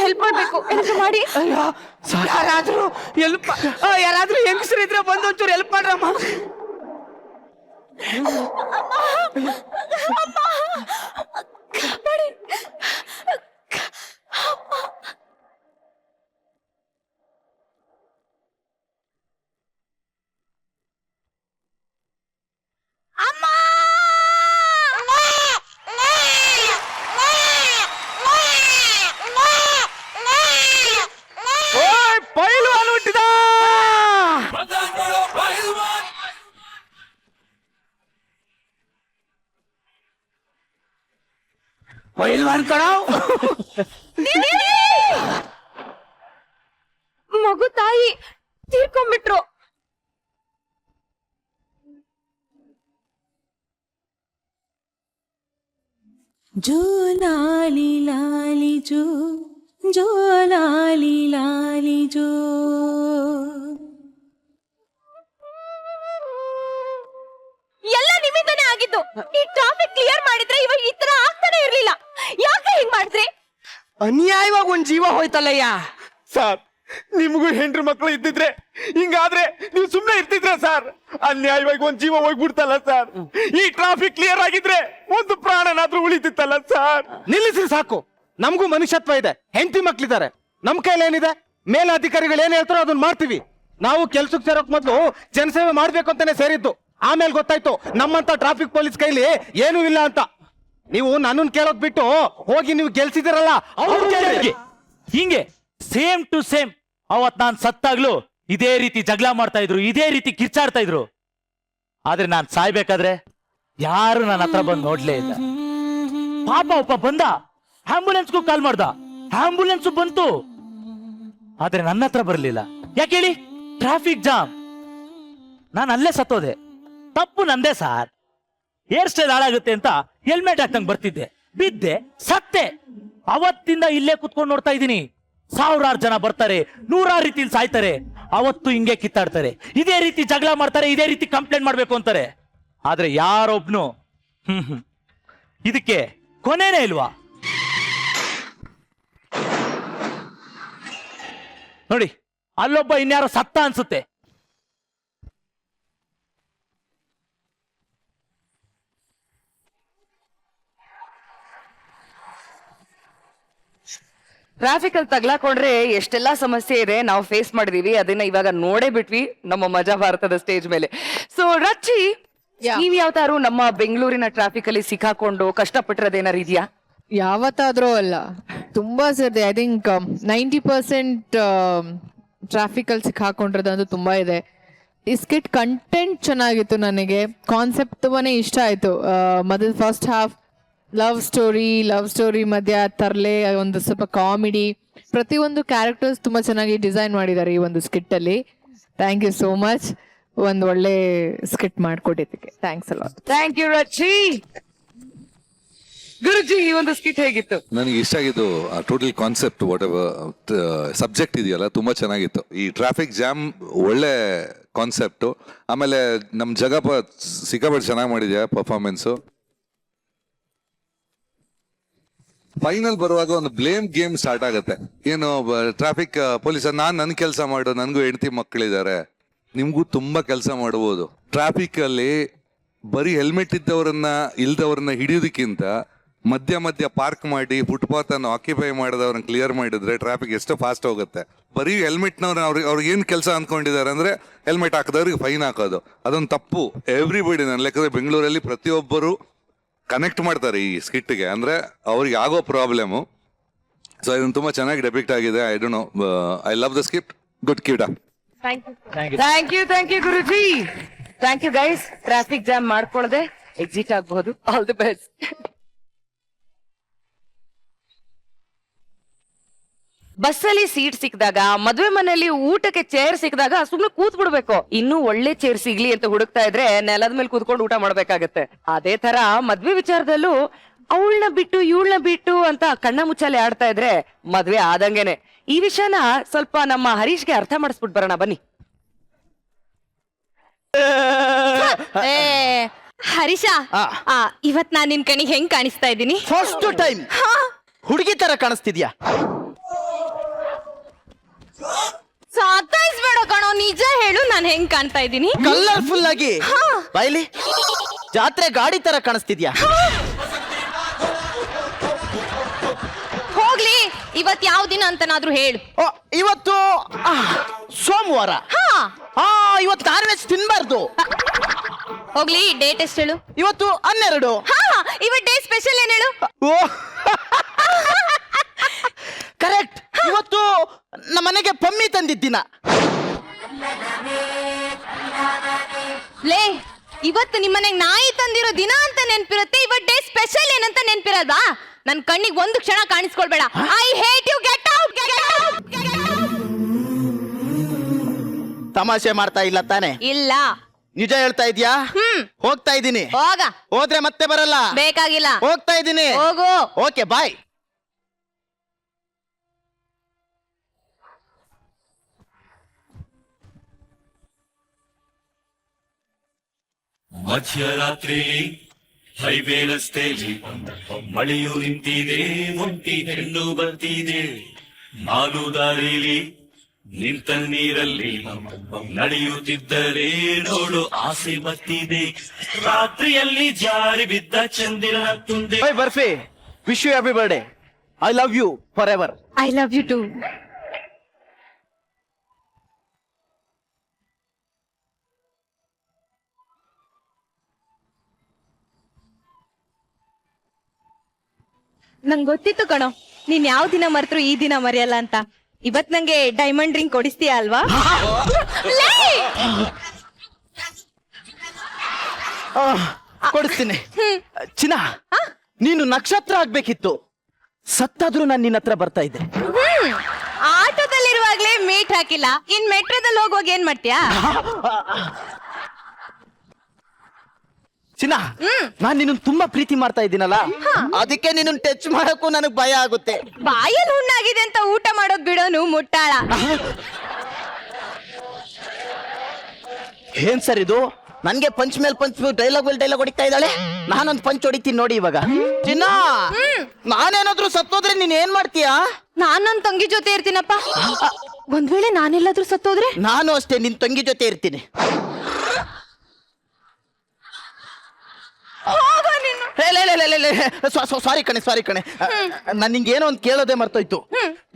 ಹೆಲ್ಪ್ ಮಾಡ್ಬೇಕು, ಮಾಡಿ. ಯಾರಾದ್ರೂ ಹೆಂಗಸರು ಇದ್ರೆ ಬಂದು ಒಂಚೂರು ಹೆಲ್ಪ್ ಮಾಡ್ರಮ್ಮ. ಪೈಲ್ವಾನ್ ಹುಟ್ಟಿದ. ಪೈಲ್ವಾನ್ ಕಣ. ಮಗು ತಾಯಿ ತೀರ್ಕೊಂಡ್ಬಿಟ್ರು. ಜೋ ಲಾಲಿ ಲಾಲಿ ಜೋ, ಜೋ ಲಾಲಿ ಲಾಲಿ ಜೋ. ಎಲ್ಲ ನಿಮ್ಮಿಂದನೇ ಆಗಿದ್ದು. ಈ ಟ್ರಾಫಿಕ್ ಕ್ಲಿಯರ್ ಮಾಡಿದ್ರೆ ಇವಾಗ ಈ ತರ ಆಗ್ತಾನೆ ಇರ್ಲಿಲ್ಲ. ಯಾಕೆ ಹಿಂಗ್ ಮಾಡಿದ್ರಿ? ಅನ್ಯಾಯವಾಗಿ ಒಂದ್ ಜೀವ ಹೋಯ್ತಲ್ಲಯ್ಯ. ಸರ್, ನಿಮಗೂ ಹೆಂಡ್ರು ಮಕ್ಕಳು ಇದ್ದಿದ್ರೆ ಹಿಂಗಾದ್ರೆ ನೀವು ಸುಮ್ಮನೆ ಇರ್ತಿದ್ರ ಸರ್? ಅನ್ಯಾಯವಾಗಿ ಒಂದ್ ಜೀವ ಹೋಗ್ಬಿಡ್ತಲ್ಲ ಸರ್. ಈ ಟ್ರಾಫಿಕ್ ಕ್ಲಿಯರ್ ಆಗಿದ್ರೆ ಒಂದು ಪ್ರಾಣನಾದ್ರೂ ಉಳಿತಿತ್ತಲ್ಲ ಸರ್. ನಿಲ್ಲಿಸಿ ಸಾಕು. ನಮಗೂ ಮನುಷ್ಯತ್ವ ಇದೆ, ಹೆಂಡತಿ ಮಕ್ಳಿದ್ದಾರೆ. ನಮ್ ಕೈಲಿ ಏನಿದೆ? ಮೇಲಾಧಿಕಾರಿಗಳು ಏನ್ ಹೇಳ್ತಾರೋ ಅದನ್ನ ಮಾಡ್ತೀವಿ. ನಾವು ಕೆಲ್ಸಕ್ಕೆ ಸೇರೋಕ್ ಮೊದ್ಲು ಜನಸೇವೆ ಮಾಡ್ಬೇಕು ಅಂತಾನೆ ಸೇರಿದ್ದು. ಆಮೇಲೆ ಗೊತ್ತಾಯ್ತು ನಮ್ಮಂತ ಟ್ರಾಫಿಕ್ ಪೊಲೀಸ್ ಕೈಲಿ ಏನೂ ಇಲ್ಲ ಅಂತ. ನೀವು ನನ್ನನ್ನು ಕೇಳೋದ್ ಬಿಟ್ಟು ಹೋಗಿ ನೀವು ಗೆಲ್ಸಿದಿರಲ್ಲ ಅವ್ರು ಕೇಳಿ. ಹಿಂಗೆ ಸೇಮ್ ಟು ಸೇಮ್ ಅವತ್ ನಾನ್ ಸತ್ತಾಗ್ಲೂ ಇದೇ ರೀತಿ ಜಗಳ ಮಾಡ್ತಾ ಇದ್ರು, ಇದೇ ರೀತಿ ಕಿರ್ಚಾಡ್ತಾ ಇದ್ರು. ಆದ್ರೆ ನಾನ್ ಸಾಯ್ಬೇಕಾದ್ರೆ ಯಾರು ನನ್ನ ಹತ್ರ ಬಂದು ನೋಡ್ಲೇ ಇಲ್ಲ. ಪಾಪ ಒಬ್ಬ ಬಂದ, ಆಂಬುಲೆನ್ಸ್ಗೂ ಕಾಲ್ ಮಾಡ್ದ, ಆಂಬುಲೆನ್ಸ್ ಬಂತು. ಆದ್ರೆ ನನ್ನ ಹತ್ರ ಬರ್ಲಿಲ್ಲ. ಯಾಕೆ ಹೇಳಿ? Traffic jam. ನಾನು ಅಲ್ಲೇ ಸತ್ತೋದೆ. ತಪ್ಪು ನಂದೇ ಸಾರ್. ಹೇರ್ ಸ್ಟೈಲ್ ಹಾಳಾಗುತ್ತೆ ಅಂತ ಹೆಲ್ಮೆಟ್ ಹಾಕಂಗ್ ಬರ್ತಿದ್ದೆ, ಬಿದ್ದೆ, ಸತ್ತೆ. ಅವತ್ತಿಂದ ಇಲ್ಲೇ ಕುತ್ಕೊಂಡು ನೋಡ್ತಾ ಇದ್ದೀನಿ. 1000 ಜನ ಬರ್ತಾರೆ, 100 ರೀತಿಲಿ ಸಾಯ್ತಾರೆ. ಅವತ್ತು ಹಿಂಗೆ ಕಿತ್ತಾಡ್ತಾರೆ, ಇದೇ ರೀತಿ ಜಗಳ ಮಾಡ್ತಾರೆ, ಇದೇ ರೀತಿ ಕಂಪ್ಲೇಂಟ್ ಮಾಡ್ಬೇಕು ಅಂತಾರೆ. ಆದ್ರೆ ಯಾರೊಬ್ನು ಇದಕ್ಕೆ ಕೊನೆನೇ ಇಲ್ವಾ? ನೋಡಿ, ಅಲ್ಲೊಬ್ಬ ಇನ್ಯಾರೋ ಸತ್ತ ಅನ್ಸುತ್ತೆ. ಟ್ರಾಫಿಕ್ ಅಲ್ಲಿ ತಗ್ಲಾಕೊಂಡ್ರೆ ಎಷ್ಟೆಲ್ಲಾ ಸಮಸ್ಯೆ ಇದೆ ನಾವು ಫೇಸ್ ಮಾಡಿದೀವಿ. ಅದನ್ನ ಇವಾಗ ನೋಡೇ ಬಿಟ್ವಿ ನಮ್ಮ ಮಜಾ ಭಾರತದ ಸ್ಟೇಜ್ ಮೇಲೆ. ಸೊ ರಚ್ಚಿ, ನೀವ್ ಯಾವತ್ತಾರು ನಮ್ಮ ಬೆಂಗಳೂರಿನ ಟ್ರಾಫಿಕ್ ಅಲ್ಲಿ ಸಿಕ್ಕಾಕೊಂಡು ಕಷ್ಟಪಟ್ಟಿರೋದೇನಾರು ಇದೆಯಾ? ಯಾವತ್ತಾದ್ರೂ ಅಲ್ಲ, ತುಂಬಾ ಸರ್ತಿ. ಐ ಥಿಂಕ್ 90% ಟ್ರಾಫಿಕ್ ಅಲ್ಲಿ ಸಿಕ್ಕಾಕೊಂಡಿರೋದಂತೂ ತುಂಬಾ ಇದೆ. ಈ ಸ್ಕಿಟ್ ಕಂಟೆಂಟ್ ಚೆನ್ನಾಗಿತ್ತು, ನನಗೆ ಕಾನ್ಸೆಪ್ಟ್ ತುಂಬಾನೇ ಇಷ್ಟ ಆಯ್ತು. ಮೊದಲು ಫಸ್ಟ್ ಹಾಫ್ ಲವ್ ಸ್ಟೋರಿ ಮಧ್ಯ ತರ್ಲೆ, ಒಂದು ಸ್ವಲ್ಪ ಕಾಮಿಡಿ, ಪ್ರತಿಯೊಂದು ಕ್ಯಾರೆಕ್ಟರ್ಸ್ ತುಂಬಾ ಚೆನ್ನಾಗಿ ಡಿಸೈನ್ ಮಾಡಿದ್ದಾರೆ ಈ ಒಂದು ಸ್ಕಿಟ್ ಅಲ್ಲಿ. ಥ್ಯಾಂಕ್ ಯು ಸೋ ಮಚ್, ಒಂದು ಒಳ್ಳೆ ಸ್ಕಿಟ್ ಮಾಡ್ಕೊಟ್ಟಿದ್ದಕ್ಕೆ ಥ್ಯಾಂಕ್ಸ್ ಅಲ್ಲ. Thank you Rachchi. ಗುರುಜಿ, ಈ ಒಂದು ಸ್ಕಿಟ್ ಹೇಗಿತ್ತು? ನನಗೆ ಇಷ್ಟ ಆಗಿದ್ದು total concept, whatever subject ಇದೆಯಲ್ಲ, ತುಂಬಾ ಚೆನ್ನಾಗಿತ್ತು. ಈ ಟ್ರಾಫಿಕ್ ಜಾಮ್ ಒಳ್ಳೆ ಕಾನ್ಸೆಪ್ಟು. ಆಮೇಲೆ ನಮ್ಮ ಜಗಪ್ಪ ಸಿಕ್ಕಾಪಟ್ಟೆ ಚೆನ್ನಾಗಿ ಮಾಡಿದ್ಯಾ ಪರ್ಫಾರ್ಮೆನ್ಸು. ಫೈನಲ್ ಬರುವಾಗ ಒಂದು ಬ್ಲೇಮ್ ಗೇಮ್ ಸ್ಟಾರ್ಟ್ ಆಗುತ್ತೆ. ಏನು ಟ್ರಾಫಿಕ್ ಪೊಲೀಸ್, ನನ್ನ ಕೆಲಸ ಮಾಡು, ನನಗೂ ಹೆಂಡತಿ ಮಕ್ಕಳಿದ್ದಾರೆ, ನಿಮ್ಗೂ ತುಂಬಾ ಕೆಲಸ ಮಾಡಬಹುದು. ಟ್ರಾಫಿಕ್ ಅಲ್ಲಿ ಬರೀ ಹೆಲ್ಮೆಟ್ ಇದ್ದವರನ್ನ ಇಲ್ದವ್ರನ್ನ ಹಿಡಿಯೋದಕ್ಕಿಂತ ಮಧ್ಯ ಪಾರ್ಕ್ ಮಾಡಿ ಫುಟ್ಪಾತ್ ಅನ್ನು ಆಕ್ಯುಪೈ ಮಾಡಿದವ್ರನ್ನ ಕ್ಲಿಯರ್ ಮಾಡಿದ್ರೆ ಟ್ರಾಫಿಕ್ ಎಷ್ಟು ಫಾಸ್ಟ್ ಹೋಗುತ್ತೆ. ಬರೀ ಹೆಲ್ಮೆಟ್ನವ್ರು ಅವ್ರಿಗೆ ಏನು ಕೆಲಸ ಅಂದ್ಕೊಂಡಿದ್ದಾರೆ ಅಂದರೆ ಹೆಲ್ಮೆಟ್ ಹಾಕಿದವ್ರಿಗೆ ಫೈನ್ ಹಾಕೋದು, ಅದೊಂದು ತಪ್ಪು. ಎವ್ರಿಬಡಿ ನನ್ನ ಲೆಕ್ಕದಲ್ಲಿ ಬೆಂಗಳೂರಲ್ಲಿ ಪ್ರತಿಯೊಬ್ಬರು ಕನೆಕ್ಟ್ ಮಾಡ್ತಾರೆ ಈ ಸ್ಕಿಟ್ಗೆ, ಅಂದರೆ ಅವ್ರಿಗೆ ಆಗೋ ಪ್ರಾಬ್ಲಮು. ಸೊ ಇದನ್ನು ತುಂಬ ಚೆನ್ನಾಗಿ ಡೆಪಿಕ್ಟ್ ಆಗಿದೆ. I don't know, I love the script. Good ಕೀಡ. Thank you Guruji. Thank you guys. Traffic jam ಮಾಡ್ಕೊಳ್ಳದೆ ಎಕ್ಸಿಟ್ ಆಗಬಹುದು. All the best. ಬಸ್ಸಲ್ಲಿ ಸೀಟ್ ಸಿಕ್ಕಿದಾಗ, ಮದುವೆ ಮನೆಯಲ್ಲಿ ಊಟಕ್ಕೆ ಚೇರ್ ಸಿಕ್ಕಿದಾಗ ಸುಮ್ನೆ ಕೂತ್ ಬಿಡ್ಬೇಕು. ಇನ್ನೂ ಒಳ್ಳೆ ಚೇರ್ ಸಿಗ್ಲಿ ಅಂತ ಹುಡುಕ್ತಾ ಇದ್ರೆ ನೆಲದ ಮೇಲೆ ಕೂತ್ಕೊಂಡು ಊಟ ಮಾಡ್ಬೇಕಾಗತ್ತೆ. ಅದೇ ತರ ಮದ್ವೆ ವಿಚಾರದಲ್ಲೂ ಅವಳನ್ನ ಬಿಟ್ಟು ಇವಳನ್ನ ಬಿಟ್ಟು ಅಂತ ಕಣ್ಣ ಮುಚ್ಚಾಲೆ ಆಡ್ತಾ ಇದ್ರೆ ಮದ್ವೆ ಆದಂಗೆನೆ. ಈ ವಿಷಯನ ಸ್ವಲ್ಪ ನಮ್ಮ ಹರೀಶ್ಗೆ ಅರ್ಥ ಮಾಡಿಸ್ಬಿಟ್ ಬರೋಣ ಬನ್ನಿ. ಹರೀಶ, ಇವತ್ ನಾನ್ ನಿನ್ ಕಣಿಗೆ ಹೆಂಗ್ ಕಾಣಿಸ್ತಾ ಇದ್ದೀನಿ? ಫಸ್ಟ್ ಟೈಮ್ ಹುಡುಗಿ ತರ ಕಾಣಿಸ್ತಿದ್ಯಾ? ಸಾಕಾಯಿಸ್ಬೇಡ ಕಣೋ, ನಿಜ ಹೇಳು, ನಾನ್ ಹೆಂಗ್ ಕಾಣ್ತಾ ಇದ್ದೀನಿ? ಕಲರ್ಫುಲ್ ಆಗಿ. ಬೈಲಿ, ಜಾತ್ರೆ ಗಾಡಿ ತರ ಕಾಣಿಸ್ತಿದ್ಯಾ? ಹೋಗ್ಲಿ, ಇವತ್ ಯಾವ ದಿನ ಅಂತನಾದ್ರೂ ಹೇಳು. ಇವತ್ತು ಸೋಮವಾರ. ಇವತ್ತು ನಾನ್ ವೆಜ್ ತಿನ್ಬಾರ್ದು. ಹೋಗ್ಲಿ, ಡೇಟ್ ಎಷ್ಟು ಹೇಳು? ಇವತ್ತು 12. ಇವತ್ ಡೇ ಸ್ಪೆಷಲ್ ಏನ್ ಹೇಳು? ಕರೆಕ್ಟ್, ಇವತ್ತು ನಮ್ಮ ಮನೆಗೆ ಪಮ್ಮಿ ತಂದಿದ್ದಿನ. ಲೇ, ಇವತ್ತು ನಿಮ್ಮನೆಗೆ ನಾಯಿ ತಂದಿರೋ ದಿನ ಅಂತ ನೆನ್ಪಿರುತ್ತೆ, ಇವತ್ ಡೇ ಸ್ಪೆಷಲ್ ಏನಂತ ನೆನ್ಪಿರಲ್ವಾ? ನನ್ ಕಣ್ಣಿಗೆ ಒಂದು ಕ್ಷಣ ಕಾಣಿಸ್ಕೊಳ್ಬೇಡ. I hate you, get out. ತಮಾಷೆ ಮಾಡ್ತಾ ಇಲ್ಲ ತಾನೆ? ಇಲ್ಲ, ನಿಜ ಹೇಳ್ತಾ ಇದ್ಯಾ? ಹೋಗ್ತಾ ಇದ್ದೀನಿ. ಹೋಗ. ಹೋದ್ರೆ ಮತ್ತೆ ಬರಲ್ಲ. ಬೇಕಾಗಿಲ್ಲ. ಹೋಗ್ತಾ ಇದ್ದೀನಿ. ಹೋಗು. ಓಕೆ, ಬಾಯ್. ಮಧ್ಯರಾತ್ರಿ ಹೈವೇ ರಸ್ತೆಯಲ್ಲಿ ಮಳೆಯು ನಿಂತಿದೆ, ಒಂಟಿ ಹೆಣ್ಣು ಬರ್ತಿದೆ. ನಾಲು ದಾರಿಲಿ ನಿಂತ ನೀರಲ್ಲಿ ನಡೆಯುತ್ತಿದ್ದರೆ ನೋಡು ಆಸೆ ಬರ್ತಿದೆ. ರಾತ್ರಿಯಲ್ಲಿ ಜಾರಿ ಬಿದ್ದ ಚಂದಿರ ತುಂದೆ. Barfi, wish you happy birthday. I love you forever. I love you too. ನಂಗೆ ಗೊತ್ತಿತ್ತು ಕಣೋ, ನೀನ್ ಯಾವ ದಿನ ಮರೆತ್ರು ಈ ದಿನ ಮರೆಯಲ್ಲ ಅಂತ. ಇವತ್ ನಂಗೆ ಡೈಮಂಡ್ ರಿಂಗ್ ಕೊಡಿಸ್ತೀಯ ಅಲ್ವಾ? ಕೊಡಿಸ್ತೀನಿ. ಚಿನ್ನ, ನೀನು ನಕ್ಷತ್ರ ಆಗ್ಬೇಕಿತ್ತು. ಸತ್ತಾದ್ರೂ ನಾನು ನಿನ್ನ ಹತ್ರ ಬರ್ತಾ ಇದ್ದೆ. ಆಟೋದಲ್ಲಿರುವಾಗ್ಲೇ ಮೀಟ್ ಹಾಕಿಲ್ಲ, ಇನ್ ಮೆಟ್ರೋದಲ್ಲಿ ಹೋಗುವಾಗ ಏನ್ ಮಾಡ್ತೀಯಾ? ಚಿನ್ನ, ನಾನ್ ನಿನ್ನ ತುಂಬಾ ಪ್ರೀತಿ ಮಾಡ್ತಾ ಇದ್ದೀನಲ್ಲ, ಅದಕ್ಕೆ ನಿನ್ನ ಟಚ್ ಮಾಡಕ್ಕೂ ನನಗ್ ಭಯ ಆಗುತ್ತೆ. ಬಾಯಲ್ಲಿ ಹುಣ್ಣಾಗಿದೆ ಅಂತ ಊಟ ಮಾಡೋದ್ ಬಿಡೋನು ಮುಟ್ಟಾಳ. ಏನ್ ಸರ್ ಇದು? ನನ್ಗೆ ಪಂಚ್ ಮೇಲ್ ಪಂಚ್ ಡೈಲಾಗ್ ಹೊಡಿತಾ ಇದ್ದಾಳೆ. ನಾನೊಂದ್ ಪಂಚ್ ಹೊಡಿತೀನಿ ನೋಡಿ ಇವಾಗ. ಚಿನ್ನ, ನಾನೇನಾದ್ರೂ ಸತ್ತೋದ್ರೆ ನೀನ್ ಏನ್ ಮಾಡ್ತೀಯಾ? ನಾನ್ ನನ್ ತಂಗಿ ಜೊತೆ ಇರ್ತೀನಪ್ಪ. ಒಂದ್ ವೇಳೆ ನಾನೆಲ್ಲಾದ್ರೂ ಸತ್ತೋದ್ರೆ? ನಾನು ಅಷ್ಟೇ ನಿನ್ ತಂಗಿ ಜೊತೆ ಇರ್ತೀನಿ. ಸಾರಿ ಕಣೆ, ನಾನ್ ನಿಂಗೆ ಏನೋ ಒಂದ್ ಕೇಳೋದೇ ಮರ್ತೋಯ್ತು.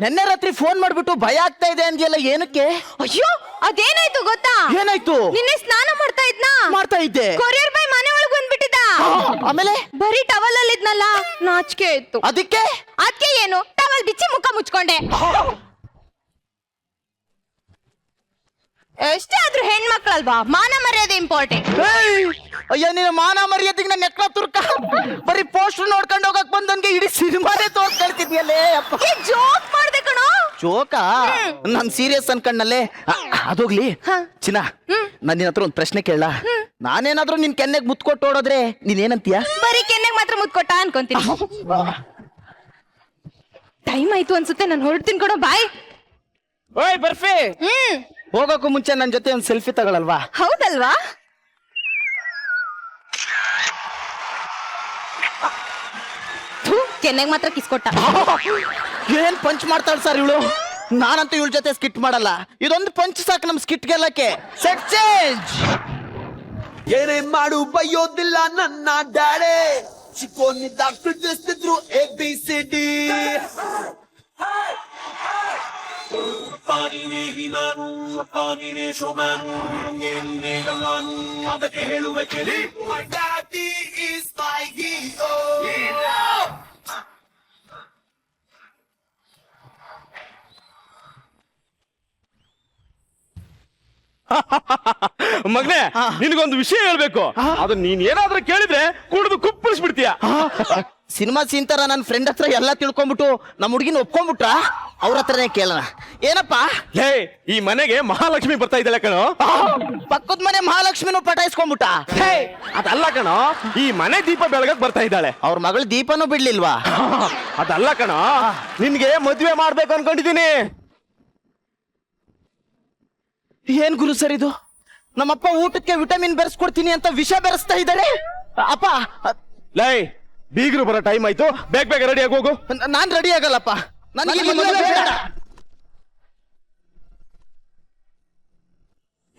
ನೆನ್ನೆ ರಾತ್ರಿ ಫೋನ್ ಮಾಡ್ಬಿಟ್ಟು ಭಯ ಆಗ್ತಾ ಇದೆ ಅಂದ್ಯಲ್ಲ, ಏನಕ್ಕೆ? ಅಯ್ಯೋ, ಅದೇನಾಯ್ತು ಗೊತ್ತಾ? ಏನಾಯ್ತು? ನಿನ್ನೆ ಸ್ನಾನ ಮಾಡ್ತಾ ಇದ್ದೆ. ಕೊರಿಯರ್ ಬಾಯ್ ಮನೆ ಒಳಗ್ ಬಂದ್ಬಿಟ್ಟಿದ್ದ. ಆಮೇಲೆ ಬರೀ ಟವಲ್ ಅಲ್ಲಿ ಇದ್ನಲ್ಲ, ನಾಚಿಕೆ ಇತ್ತು. ಅದಕ್ಕೆ ಏನು, ಟವಲ್ ಬಿಚ್ಚಿ ಮುಖ ಮುಚ್ಕೊಂಡೆ. ಎಷ್ಟೇ ಆದ್ರೂ ಹೆಣ್ಮಕ್ಳಲ್ವಾ, ಮಾನ ಮರ್ಯಾದೆ ಇಂಪಾರ್ಟೆಂಟ್. ಅಯ್ಯ, ನೀನು ಮಾನ ಮರ್ಯಾದೆಗೆ ನನ್ನ ನೆಕ್ಲ ತುರ್ಕ. ಬರೀ ಪೋಸ್ಟರ್ ನೋಡ್ಕೊಂಡು ಹೋಗಕ್ ಬಂದನ್ಗೆ ಇಡೀ ಸಿನಿಮಾನೇ ತೋರ್ಸ್ಕೊಳ್ತಿದ್ಯಲ್ಲೇ. ಜೋಕ್ ಮಾಡ್ದೆ ಕಣೋ. ಜೋಕಾ? ನಾನ್ ಸೀರಿಯಸ್ ಅನ್ಕಣ್ಣಲ್ಲೇ. ಅದೋಗ್ಲಿ ಚಿನ್ನ, ನಾನ್ ನಿನ್ನ ಹತ್ರ ಒಂದ್ ಪ್ರಶ್ನೆ ಕೇಳ. ನಾನೇನಾದ್ರೂ ನಿನ್ ಕೆನ್ನೆಗ್ ಮುತ್ಕೊಟ್ಟು ಓಡೋದ್ರೆ ನೀನ್ ಏನಂತೀಯ? ಬರೀ ಕೆನ್ನೆಗ್ ಮಾತ್ರ ಮುತ್ಕೊಟ್ಟ ಅನ್ಕೊಂತೀನಿ. ಟೈಮ್ ಆಯ್ತು ಅನ್ಸುತ್ತೆ, ನಾನು ಹೊರಡ್ತೀನಿ ಕಣೋ. ಬಾಯ್. ಓಯ್ ಬರ್ಫಿ, ಹೋಗೋಕ್ಕೂ ಮುಂಚೆ ನನ್ ಜೊತೆ ಒಂದ್ ಸೆಲ್ಫಿ ತಗೊಳಲ್ವಾ? ಹೌದಲ್ವಾ? ಕೆನ್ನೆಗ್ ಮಾತ್ರ ಕಿಸ್ಕೊಟ್ಟ. ಏನ್ ಪಂಚ್ ಮಾಡ್ತಾಳ ಸರ್ ಇವಳು? ನಾನಂತೂ ಇವಳ ಜೊತೆ ಸ್ಕಿಟ್ ಮಾಡಲ್ಲ. ಇದೊಂದು ಪಂಚ್ ಸಾಕು ನಮ್ ಸ್ಕಿಟ್ ಗೆಲ್ಲಕ್ಕೆ. Set change. ಏನೇ ಮಾಡು ಬೈಯೋದಿಲ್ಲ ನನ್ನ ಡ್ಯಾಡೆ, ಚಿಕ್ಕೋನಿದ್ದಾಗ ಪ್ರೀತಿಸ್ತಿದ್ರು ABCD. ಪಾನಿನೇ ನಾನು ಪಾನಿನೇ ಶೋಭಾನು ಏನೇ ನಾನು ಅದಕ್ಕೆ ಹೇಳುವೆ ಕೇಳಿ My daddy is my hero. ಮಗನೇ ನಿನಗೊಂದು ವಿಷಯ ಹೇಳ್ಬೇಕು ಅದು ನೀನ್ ಏನಾದ್ರೂ ಕೇಳಿದ್ರೆ ಕುಡಿದು ಕುಪ್ಪಳಿಸ್ಬಿಡ್ತೀಯ. ಸಿನಿಮಾ ಸೀನ್ ತರ ನನ್ನ ಫ್ರೆಂಡ್ ಹತ್ರ ಎಲ್ಲ ತಿಳ್ಕೊಂಬಿಟ್ಟು ನಮ್ಮ ಹುಡುಗಿನ ಒಪ್ಕೊಂಡ್ಬಿಟ್ರ ಅವ್ರ ಹತ್ರನೇ ಕೇಳೋಣ. ಏನಪ್ಪ ಲೇ ಈ ಮನೆಗೆ ಮಹಾಲಕ್ಷ್ಮಿ ಬರ್ತಾ ಇದ್ದಾಳೆ ಕಣೋ. ಪಕ್ಕದ ಮನೆ ಮಹಾಲಕ್ಷ್ಮಿನೂ ಪಟಾಯಿಸ್ಕೊಂಡ್ಬಿಟ್ಟ. ಹೇ ಅದಲ್ಲ ಕಣೋ, ಈ ಮನೆ ದೀಪ ಬೆಳಗಕ್ ಬರ್ತಾ ಇದ್ದಾಳೆ. ಅವ್ರ ಮಗಳು ದೀಪನೂ ಬಿಡ್ಲಿಲ್ವಾ? ಅದಲ್ಲ ಕಣೋ, ನಿನ್ಗೆ ಮದ್ವೆ ಮಾಡ್ಬೇಕು ಅನ್ಕೊಂಡಿದೀನಿ. ಏನ್ ಗುರು ಸರ್ ಇದು? ನಮ್ಮಪ್ಪ ಊಟಕ್ಕೆ ವಿಟಮಿನ್ ಬೆರೆಸ್ಕೊಡ್ತೀನಿ ಅಂತ ವಿಷ ಬೆರೆಸ್ತಾ ಇದ್ದಾರೆ. ಅಪ್ಪ ಲೈ ಬೀಗರು ಬರೋ ಟೈಮ್ ಆಯ್ತು, ಬೇಗ ಬೇಗ ರೆಡಿ ಆಗಿ ಹೋಗು. ನಾನ್ ರೆಡಿ ಆಗಲ್ಲಪ್ಪ, ನನಗೆ ಮದುವೆ ಬೇಡ.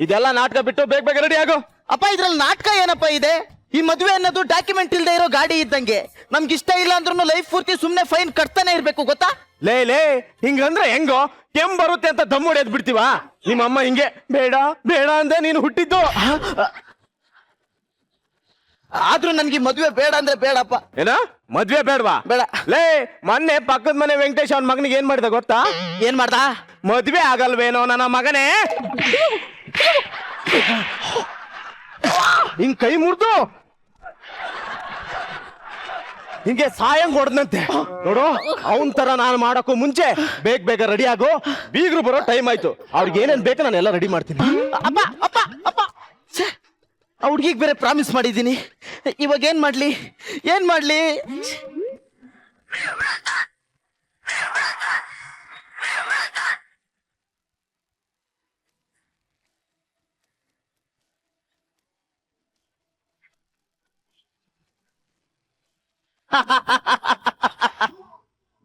ಇದೆಲ್ಲ ನಾಟಕ ಬಿಟ್ಟು ಬೇಗ ಬೇಗ ರೆಡಿ ಆಗು. ಅಪ್ಪ ಇದ್ರಲ್ಲಿ ನಾಟಕ ಏನಪ್ಪ ಇದೆ? ಈ ಮದುವೆ ಅನ್ನೋದು ಡಾಕ್ಯುಮೆಂಟ್ ಇಲ್ದೇ ಇರೋ ಗಾಡಿ ಇದ್ದಂಗೆ. ನಮ್ಗೆ ಇಷ್ಟ ಇಲ್ಲ ಅಂದ್ರೂ ಲೈಫ್ ಪೂರ್ತಿ ಸುಮ್ನೆ ಫೈನ್ ಕಟ್ತಾನೆ ಇರ್ಬೇಕು ಗೊತ್ತಾ? ಲೇ ಹಿಂಗಂದ್ರೆ ಹೆಂಗೋ ಕೆಮ್ ಬರುತ್ತೆ ಅಂತ ದಮ್ ಹೊಡೆದ್ ಬಿಡ್ತೀವ? ನಿಮ್ಮ ಅಮ್ಮ ಹಿಂಗೆ ಬೇಡ ಬೇಡ ಅಂದೆ ನೀನು ಹುಟ್ಟಿದ್ದು. ಆದ್ರೂ ನನ್ಗೆ ಮದುವೆ ಬೇಡ ಅಂದ್ರೆ ಬೇಡಪ್ಪ. ಏನ ಮದ್ವೆ ಬೇಡವಾ? ಬೇಡ. ಲೇ ಮೊನ್ನೆ ಪಕ್ಕದ ಮನೆ ವೆಂಕಟೇಶ್ ಅವನ ಮಗನಿಗೆ ಏನ್ ಮಾಡಿದ ಗೊತ್ತಾ? ಏನ್ ಮಾಡ್ದ? ಮದ್ವೆ ಆಗಲ್ವೇನೋ ನನ್ನ ಮಗನೇ ಹಿಂಗ್ ಕೈ ಮುರಿದು ಹಿಂಗೆ ಸಾಯಂಗ್ ಹೊಡೆದಂತೆ ನೋಡು. ಅವನ್ ತರ ನಾನು ಮಾಡಕ್ಕೂ ಮುಂಚೆ ಬೇಗ ಬೇಗ ರೆಡಿ ಆಗು, ಬೀಗ್ರು ಬರೋ ಟೈಮ್ ಆಯ್ತು. ಅವ್ರಿಗೆ ಏನೇನ್ ಬೇಕು ನಾನೆಲ್ಲ ರೆಡಿ ಮಾಡ್ತೀನಿ. ಅಪ್ಪ ಅಪ್ಪ ಅಪ್ಪ ಆ ಹುಡ್ಗಿಗ್ ಬೇರೆ ಪ್ರಾಮಿಸ್ ಮಾಡಿದ್ದೀನಿ. ಇವಾಗ ಏನ್ ಮಾಡ್ಲಿ ಏನ್ ಮಾಡ್ಲಿ?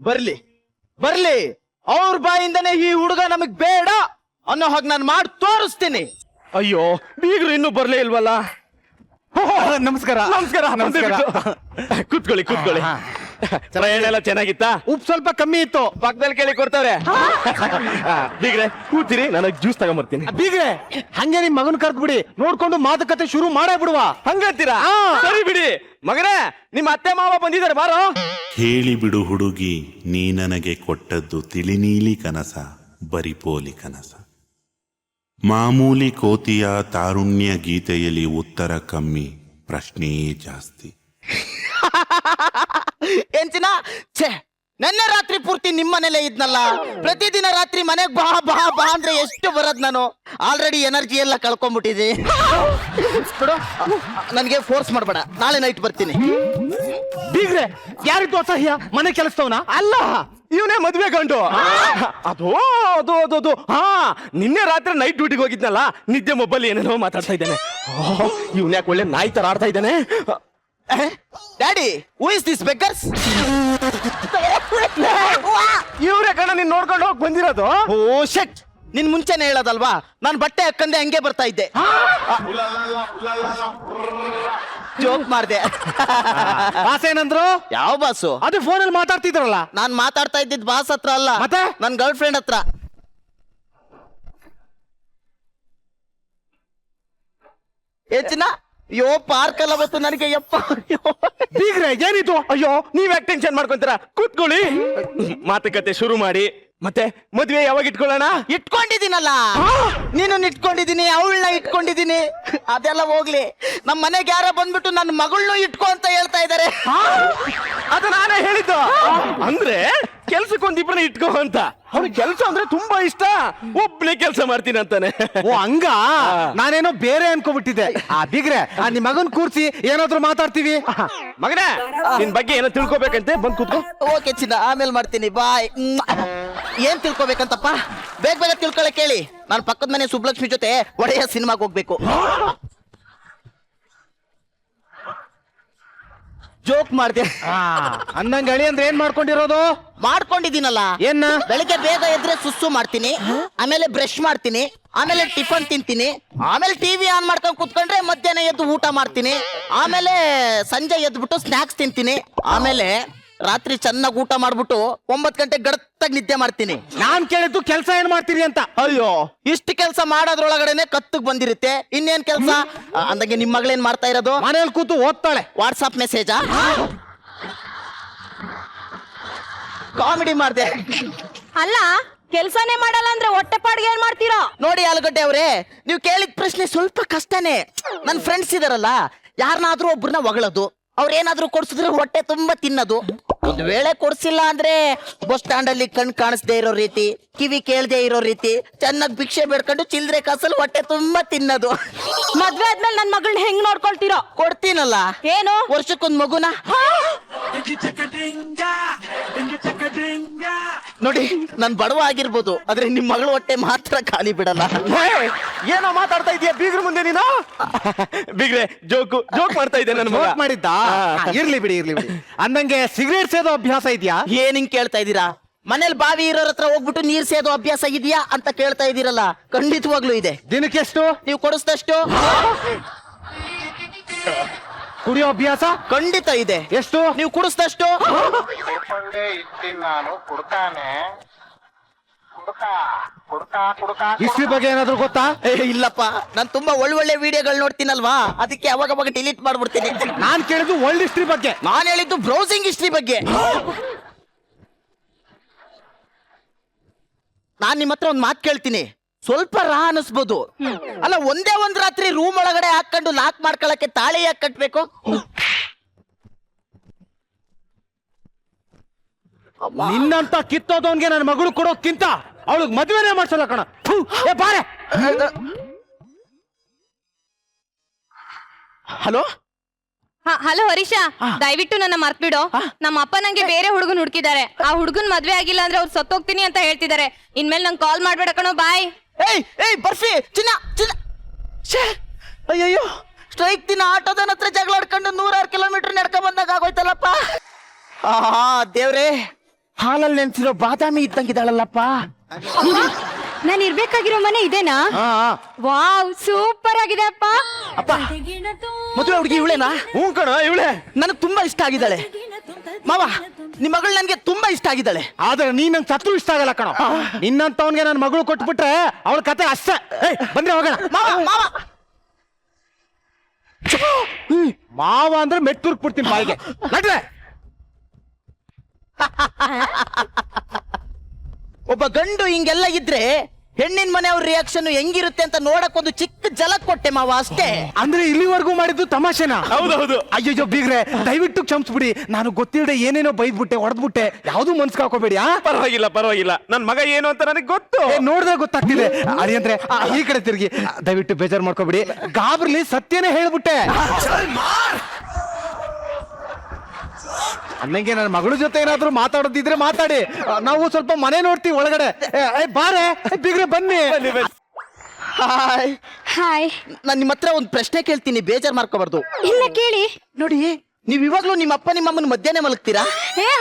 ಬರ್ಲಿ ಬರ್ಲಿ, ಅವ್ರ ಬಾಯಿಂದನೇ ಈ ಹುಡುಗ ನಮಗ್ ಬೇಡ ಅನ್ನೋ ಹಾಗೆ ನಾನು ಮಾಡಿ ತೋರಿಸ್ತೀನಿ. ಅಯ್ಯೋ ಬೀಗ್ರು ಇನ್ನೂ ಬರ್ಲೇ ಇಲ್ವಲ್ಲ. ನಮಸ್ಕಾರ. ನಮಸ್ಕಾರ ನಮಸ್ಕಾರ. ಕೂತ್ಕೊಳ್ಳಿ ಕೂತ್ಕೊಳ್ಳಿ. ಪ್ರಯಾಣ ಚೆನ್ನಾಗಿತ್ತಾ? ಉಪ್ಪು ಸ್ವಲ್ಪ ಕಮ್ಮಿ ಇತ್ತು. ಪಕ್ಕದಲ್ಲಿ ಕೇಳಿ ಕೊಡ್ತಾರೆ. ಬೀಗ್ರೆ ಕೂತಿರಿ, ನನಗ್ ಜ್ಯೂಸ್ ತಗೊಂಬರ್ತೀನಿ. ಬೀಗ್ರೆ ಹಂಗೆ ನಿಮ್ ಮಗನ್ ಕರ್ದ್ಬಿಡಿ, ನೋಡ್ಕೊಂಡು ಮಾತುಕತೆ ಶುರು ಮಾಡೇ ಬಿಡುವ. ಹಂಗಂತೀರಾ? ಸರಿ ಬಿಡಿ. ಮಗನೇ ನಿಮ್ಮ ಅತ್ತೆ ಮಾವ ಬಂದಿದ್ದಾರೆ, ಬಾರೋ. ಹೇಳಿಬಿಡು ಹುಡುಗಿ, ನೀ ನನಗೆ ಕೊಟ್ಟದ್ದು ತಿಳಿನೀಲಿ ಕನಸ, ಬರಿಪೋಲಿ ಕನಸ. ಮಾಮೂಲಿ ಕೋತಿಯ ತಾರುಣ್ಯ ಗೀತೆಯಲ್ಲಿ ಉತ್ತರ ಕಮ್ಮಿ, ಪ್ರಶ್ನೆಯೇ ಜಾಸ್ತಿ. ಏನ್ ಚಿನ್ನ? ಛೇ, ನೆನ್ನೆ ರಾತ್ರಿ ಪೂರ್ತಿ ನಿಮ್ಮನೇಲೆ ಇದ್ನಲ್ಲ. ಪ್ರತಿದಿನ ರಾತ್ರಿ ಮನೆಗ್ ಬಾ ಬಾ ಬಾ ಅಂದ್ರೆ ಎಷ್ಟು ಬರೋದ್ ನಾನು? ಆಲ್ರೆಡಿ ಎನರ್ಜಿ ಎಲ್ಲ ಕಳ್ಕೊಂಡ್ಬಿಟ್ಟಿದೆ. ಬಿಡು, ನನ್ಗೆ ಫೋರ್ಸ್ ಮಾಡ್ಬೇಡ, ನಾಳೆ ನೈಟ್ ಬರ್ತೀನಿ. ಬೀಗ್ರೆ ಯಾರಿದ್ದು ಅಸಹ್ಯ? ಮನೆ ಕೆಲಸದವನ ಅಲ್ಲ, ಇವನೇ ಮದ್ವೆ ಗಂಡು. ಅದು ಅದು ಅದು ಅದು ಹಾ, ನಿನ್ನೆ ರಾತ್ರಿ ನೈಟ್ ಡ್ಯೂಟಿಗೆ ಹೋಗಿದ್ನಲ್ಲ, ನಿದ್ದೆ ಮೊಬೈಲ್ ಏನೇನೋ ಮಾತಾಡ್ತಾ ಇದ್ದಾನೆ. ಇವನ್ಯಾಕೆ ಒಳ್ಳೆ ನಾಯಿ ತರ ಆಡ್ತಾ ಇದ್ದಾನೆ. Daddy, who is this beggars? ಇವ್ರೆ ಕಣ ನೀನ್ ನೋಡ್ಕೊಂಡು ಹೋಗಿ ಬಂದಿರೋದು. ಓ ಶಟ್, ನಿನ್ ಮುಂಚೆನೆ ಹೇಳೋದಲ್ವಾ? ನಾನು ಬಟ್ಟೆ ಹಾಕಂದೆ ಹಂಗೆ ಬರ್ತಾ ಇದ್ದೆ. ಜೋಕ್ ಮಾಡ್ದೆ. ಬಾಸ್ ಏನಂದ್ರು? ಯಾವ ಬಾಸು? ಅದು ಫೋನಲ್ಲಿ ಮಾತಾಡ್ತಿದ್ರಲ್ಲ. ನಾನ್ ಮಾತಾಡ್ತಾ ಇದ್ದಿದ್ ಬಾಸ್ ಹತ್ರ ಅಲ್ಲ, ಮತ್ತೆ? ನನ್ ಗರ್ಲ್ ಫ್ರೆಂಡ್ ಹತ್ರ. ಹೆಚ್ಚಿನ ಅಯ್ಯೋ ಪಾರ್ಕ್ ಅಲ್ಲ ಬತ್ತು ನನಗೆ. ಯಪ್ಪ ಬೀಗ್ರೆ ಏನಿದು? ಅಯ್ಯೋ ನೀವ್ ಯಾಕೆ ಟೆನ್ಷನ್ ಮಾಡ್ಕೊಂತೀರಾ? ಕೂತ್ಕೊಳ್ಳಿ, ಮಾತುಕತೆ ಶುರು ಮಾಡಿ. ಮತ್ತೆ ಮದ್ವೆ ಯಾವಾಗ ಇಟ್ಕೊಳ್ಳೋಣ? ಇಟ್ಕೊಂಡಿದ್ದೀನಲ್ಲ, ನೀನು ಇಟ್ಕೊಂಡಿದ್ದೀನಿ, ಅವಳನ್ನ ಇಟ್ಕೊಂಡಿದ್ದೀನಿ. ಅದೆಲ್ಲ ಹೋಗ್ಲಿ, ನಮ್ ಮನೆಗೆ ಯಾರ ಬಂದ್ಬಿಟ್ಟು ನನ್ನ ಮಗಳನ್ನೂ ಇಟ್ಕೊ ಅಂತ ಹೇಳ್ತಾ ಇದಾರೆ. ಅದು ನಾನೇ ಹೇಳಿದ್ದು. ಅಂದ್ರೆ ಕೆಲ್ಸಕ್ಕೊಂದಿಬ್ರನ್ನ ಇಟ್ಕೋ ಅಂತ. ಅವ್ರಿಗೆ ಕೆಲಸ ಅಂದ್ರೆ ತುಂಬಾ ಇಷ್ಟ, ಒಬ್ನೇ ಕೆಲಸ ಮಾಡ್ತೀನಿ ಅಂತಾನೆ. ಓ ಹಂಗ? ನಾನೇನೋ ಬೇರೆ ಅನ್ಕೋಬಿಟ್ಟಿದ್ದೆ. ಬೀಗ್ರೆ ನಿಮ್ ಮಗನ್ ಕೂರ್ಸಿ ಏನಾದ್ರು ಮಾತಾಡ್ತೀವಿ. ಮಗನೇ ನಿನ್ ಬಗ್ಗೆ ಏನೋ ತಿಳ್ಕೊಬೇಕಂತೆ, ಬಂದ್ ಕೂತ್ಕೋ. ಓಕೆ ಚಿನ್ನ, ಆಮೇಲೆ ಮಾಡ್ತೀನಿ, ಬಾಯ್. ಏನ್ ತಿಳ್ಕೊಬೇಕಂತಪ್ಪ? ಬೇಗ ಬೇಗ ತಿಳ್ಕೊಳಕ್ ಹೇಳಿ. ನಾನು ಪಕ್ಕದ ಮನೆ ಸುಬ್ಲಕ್ಷ್ಮಿ ಜೊತೆ ಒಡೆಯ ಸಿನಿಮಾಗೆ ಹೋಗ್ಬೇಕು. ಜೋಕ್ ಮಾಡ್ದೆ. ಅಂದಂಗ ಅಳಿ ಅಂದ್ರೆ ಏನ್ ಮಾಡ್ಕೊಂಡಿರೋದು? ಮಾಡ್ಕೊಂಡಿದ್ದೀನಲ್ಲ ಏನ್ನ ಬೆಳಿಗ್ಗೆ ಬೇಗ ಎದ್ರೆ ಸುಸ್ಸು ಮಾಡ್ತೀನಿ, ಆಮೇಲೆ ಬ್ರಷ್ ಮಾಡ್ತೀನಿ, ಆಮೇಲೆ ಟಿಫನ್ ತಿಂತೀನಿ, ಆಮೇಲೆ ಟಿವಿ ಆನ್ ಮಾಡ್ಕೊಂಡು ಕುತ್ಕೊಂಡ್ರೆ ಮಧ್ಯಾಹ್ನ ಎದ್ದು ಊಟ ಮಾಡ್ತೀನಿ, ಆಮೇಲೆ ಸಂಜೆ ಎದ್ಬಿಟ್ಟು ಸ್ನಾಕ್ಸ್ ತಿಂತೀನಿ, ಆಮೇಲೆ ರಾತ್ರಿ ಚೆನ್ನಾಗಿ ಊಟ ಮಾಡ್ಬಿಟ್ಟು 9 ಗಂಟೆ ಗಡತ್ತಾಗಿ ನಿದ್ದೆ ಮಾಡ್ತೀನಿ. ನಾನ್ ಕೇಳಿದ್ದು ಕೆಲಸ ಏನ್ ಮಾಡ್ತೀರಿ ಅಂತ. ಅಯ್ಯೋ, ಇಷ್ಟು ಕೆಲಸ ಮಾಡೋದ್ರೊಳಗಡೆನೆ ಕತ್ತಗ್ ಬಂದಿರುತ್ತೆ, ಇನ್ನೇನ್ ಕೆಲಸ? ಅಂದಂಗೆ ನಿಮ್ ಮಗಳೇನ್ ಮಾಡ್ತಾ ಇರೋದು? ಮನೇಲಿ ಕೂತು ಓದ್ತಾಳೆ. ವಾಟ್ಸಾಪ್ ಮೆಸೇಜಾ? ಕಾಮಿಡಿ ಮಾಡ್ದೆ. ಅಲ್ಲ ಕೆಲ್ಸಾನೇ ಮಾಡಲ್ಲ ಅಂದ್ರೆ ಹೊಟ್ಟೆ ಪಾಡ್ಗೆ ಏನ್ ಮಾಡ್ತೀರಾ? ನೋಡಿ ಆಲೂಗಡ್ಡೆ ಅವ್ರೆ, ನೀವು ಕೇಳಿದ ಪ್ರಶ್ನೆ ಸ್ವಲ್ಪ ಕಷ್ಟನೇ. ನನ್ನ ಫ್ರೆಂಡ್ಸ್ ಇದಾರಲ್ಲ, ಯಾರನ್ನಾದ್ರೂ ಒಬ್ರನ್ನ ಹೊಗಳೋದು, ಅವ್ರೇನಾದ್ರೂ ಕೊಡ್ಸಿದ್ರೆ ಹೊಟ್ಟೆ ತುಂಬಾ ತಿನ್ನೋದು. ಒಂದ್ ವೇಳೆ ಕೊಡ್ಸಿಲ್ಲ ಅಂದ್ರೆ ಬಸ್ ಸ್ಟ್ಯಾಂಡ್ ಅಲ್ಲಿ ಕಣ್ ಕಾಣಿಸ್ದೇ ಇರೋ ರೀತಿ, ಕಿವಿ ಕೇಳ್ದೇ ಇರೋ ರೀತಿ ಚೆನ್ನಾಗಿ ಭಿಕ್ಷೆ ಬೇಡ್ಕೊಂಡು ಚಿಲ್ದ್ರೆ ಕಾಸಲ್ಲಿ ಹೊಟ್ಟೆ ತುಂಬಾ ತಿನ್ನೋದು. ಮದ್ವೆ ಆದ್ಮೇಲೆ ನನ್ ಮಗಳನ್ನ ಹೆಂಗ್ ನೋಡ್ಕೊಳ್ತೀರೋ? ಕೊಡ್ತೀನಲ್ಲ, ಏನು ವರ್ಷಕ್ಕೊಂದ್ ಮಗುನ. ನೋಡಿ, ನನ್ ಬಡವ ಆಗಿರ್ಬೋದು, ಆದ್ರೆ ನಿಮ್ ಮಗಳು ಹೊಟ್ಟೆ ಮಾತ್ರ ಖಾಲಿ ಬಿಡಲ್ಲ. ಏನೋ ಮಾತಾಡ್ತಾ ಇದೀಯ ಬೀಗ್ರ ಮುಂದೆ ನೀನು? ಬೀಗ್ರೆ ಜೋಕ್ ಮಾಡ್ತಾ ಇದ್ದೆ. ನನ್ನ ಮಗ ಮಾಡಿದ್ದ. ಇರ್ಲಿ ಬಿಡಿ. ಅಂದಂಗೆ ಸಿಗರೇಟ್ ಸೇದೋ ಅಭ್ಯಾಸ ಇದೆಯಾ? ಏನ್ ಹಿಂಗ್ ಕೇಳ್ತಾ ಇದೀರಾ? ಮನೇಲಿ ಬಾವಿ ಇರೋರ ಹತ್ರ ಹೋಗ್ಬಿಟ್ಟು ನೀರ್ ಸೇದೋ ಅಭ್ಯಾಸ ಇದೆಯಾ ಅಂತ ಕೇಳ್ತಾ ಇದೀರಲ್ಲ, ಖಂಡಿತವಾಗ್ಲೂ ಇದೆ. ದಿನಕ್ಕೆಷ್ಟು? ನೀವು ಕೊಡಿಸ್ದಷ್ಟು. ಕುಡಿಯೋ ಅಭ್ಯಾಸ? ಖಂಡಿತ ಇದೆ. ಎಷ್ಟು? ನೀವು ಕುಡಿಸ್ದಷ್ಟು. ಹಿಸ್ಟ್ರಿ ಬಗ್ಗೆ ಏನಾದ್ರು ಗೊತ್ತಾ? ಇಲ್ಲಪ್ಪ, ನಾನ್ ತುಂಬಾ ಒಳ್ಳೊಳ್ಳೆ ವಿಡಿಯೋಗಳು ನೋಡ್ತೀನಲ್ವಾ, ಅದಕ್ಕೆ ಅವಾಗ ಡಿಲೀಟ್ ಮಾಡ್ಬಿಡ್ತೀನಿ. ನಾನ್ ಕೇಳಿದ್ದು ವರ್ಲ್ಡ್ ಹಿಸ್ಟ್ರಿ ಬಗ್ಗೆ. ನಾನ್ ಹೇಳಿದ್ದು ಬ್ರೌಸಿಂಗ್ ಹಿಸ್ಟ್ರಿ ಬಗ್ಗೆ. ನಾನ್ ನಿಮ್ಮ ಹತ್ರ ಒಂದ್ ಮಾತು ಕೇಳ್ತೀನಿ, ಸ್ವಲ್ಪ ರಾ ಅನಿಸ್ಬೋದು. ಅಲ್ಲ, ಒಂದೇ ಒಂದ್ ರಾತ್ರಿ ರೂಮ್ ಒಳಗಡೆ ಹಾಕೊಂಡು ಲಾಕ್ ಮಾಡ್ಕೊಳಕ್ಕೆ ತಾಳಿ ಯಾಕೆ ಕಟ್ಬೇಕು? ನಿನ್ನಂತ ಕಿತ್ತೋದವನ್ಗೆ ನನ್ನ ಮಗಳು ಕೊಡೋಕ್ಕಿಂತ ಅವಳಿಗೆ ಮದುವೆನೇ ಮಾಡ್ಸಲ್ಲ ಕಣ. ಏ ಬಾರೆ. ಹಲೋ ಹಲೋ ಹರೀಶಾ, ದಯವಿಟ್ಟು ನನ್ನ ಮರ್ತ್ಬಿಡು. ನಮ್ಮ ಅಪ್ಪ ನಂಗೆ ಬೇರೆ ಹುಡುಗನ್ ಹುಡುಕಿದ್ದಾರೆ. ಆ ಹುಡುಗನ್ ಮದ್ವೆ ಆಗಿಲ್ಲ ಅಂದ್ರೆ ಅವ್ರು ಸತ್ತೋಗ್ತೀನಿ ಅಂತ ಹೇಳ್ತಿದ್ದಾರೆ. ಇನ್ಮೇಲೆ ನಂಗೆ ಕಾಲ್ ಮಾಡ್ಬೇಡ ಕಣೋ, ಬಾಯ್. ಏಯ್ ಬರ್ಫಿ, ಚಿನ್ನ. ಅಯ್ಯಯ್ಯೋ, ಸ್ಟ್ರೈಕ್ ದಿನ ಆಟೋದನ ಹತ್ರ ಜಗಳ ಆಡ್ಕೊಂಡು 106 ಕಿಲೋಮೀಟರ್ ನಡ್ಕೊಂಡ್ ಬಂದಾಗ ಆಗೋಯ್ತಲ್ಲಪ್ಪ. ದೇವ್ರೆ, ಹಾಲಲ್ಲಿ ನೆನ್ಸಿರೋ ಬಾದಾಮಿ ಇದ್ದಂಗಿದ್ದಾಳಲ್ಲಪ್ಪ. ನಾನು ಇರ್ಬೇಕಾಗಿರೋ ಮನೆ ಇದೇನಾ? ವಾವ್, ಸೂಪರ್ ಆಗಿದೆ ಅಪ್ಪ. ಅಪ್ಪ, ಮದುವೆ ಹುಡುಗಿ ಇವಳೇನಾ? ಹ್ಞೂ ಕಣ, ಇವಳೆ ನನಗೆ ತುಂಬಾ ಇಷ್ಟ ಆಗಿದ್ದಾಳೆ. ಮಾವ, ನಿಮ್ ಮಗಳು ನನ್ಗೆ ತುಂಬಾ ಇಷ್ಟ ಆಗಿದ್ದಾಳೆ. ಆದ್ರೆ ನೀನ್ ನಂಗೆ ಸತ್ರು ಇಷ್ಟ ಆಗಲ್ಲ ಕಣ. ನಿನ್ನಂತವನ್ಗೆ ನನ್ನ ಮಗಳು ಕೊಟ್ಬಿಟ್ರೆ ಅವಳ ಕತೆ ಅಷ್ಟೇ. ಬಂದ್ರೆ ಹೋಗೋಣ. ಮಾವ ಮಾವ ಅಂದ್ರೆ ಮೆಟ್ಟೂರ್ಕ್ ಬಿಡ್ತೀನಿ ಬಾಯಿಗೆ. ನಡ್ರೆ. ಒಬ್ಬ ಗಂಡು ಹಿಂಗೆಲ್ಲ ಇದ್ರೆ ಹೆಣ್ಣಿನ ಮನೆಯವ್ರ ರಿಯಾಕ್ಷನ್ ಹೆಂಗಿರುತ್ತೆ ಅಂತ ನೋಡಕ್ ಒಂದು ಚಿಕ್ಕ ಜಲಕ್ ಕೊಟ್ಟೆ ಮಾವ, ಅಷ್ಟೇ. ಅಂದ್ರೆ ಇಲ್ಲಿವರೆಗೂ ಮಾಡಿದ್ದು ತಮಾಷೆನಾ? ಹೌದೌದು. ಅಯ್ಯೋ ಬೀಗ್ರೆ, ದಯವಿಟ್ಟು ಕ್ಷಮಿಸ್ಬಿಡಿ. ನಾನು ಗೊತ್ತಿಲ್ಲದೆ ಏನೇನೋ ಬೈದ್ಬಿಟ್ಟೆ, ಹೊಡೆದ್ಬಿಟ್ಟೆ. ಯಾವ್ದು ಮನ್ಸ್ ಹಾಕೋಬೇಡಿ. ಪರವಾಗಿಲ್ಲ. ನನ್ ಮಗ ಏನು ಅಂತ ನನಗೆ ಗೊತ್ತು. ನೋಡಿದ್ರೆ ಗೊತ್ತಾಗ್ತಿದೆ. ಅರಿ ಅಂದ್ರೆ ಈ ಕಡೆ ತಿರುಗಿ. ದಯವಿಟ್ಟು ಬೇಜಾರ್ ಮಾಡ್ಕೋಬೇಡಿ. ಗಾಬ್ರಲಿ ಸತ್ಯನೇ ಹೇಳ್ಬಿಟ್ಟೆ. ಅನ್ನಂಗೆ ನನ್ನ ಮಗಳ ಜೊತೆ ಏನಾದ್ರು ಮಾತಾಡೋದಿದ್ರೆ ಮಾತಾಡಿ. ನಾವು ಸ್ವಲ್ಪ ಮನೆ ನೋಡ್ತೀವಿ ಒಳಗಡೆ. ಬಾರೆ ಬೀಗ್ರೆ, ಬನ್ನಿ. ಹಾಯ್. ನಾನ್ ನಿಮ್ಮ ಹತ್ರ ಒಂದ್ ಪ್ರಶ್ನೆ ಕೇಳ್ತೀನಿ, ಬೇಜಾರ್ ಮಾಡ್ಕೋಬಾರ್ದು. ಇಲ್ಲ, ಕೇಳಿ. ನೋಡಿ, ನೀವ್ ಇವಾಗ್ಲೂ ನಿಮ್ಮ ಅಪ್ಪ ನಿಮ್ಮಮ್ಮನ ಮಧ್ಯಾಹ್ನ ಮಲಗ್ತೀರಾ?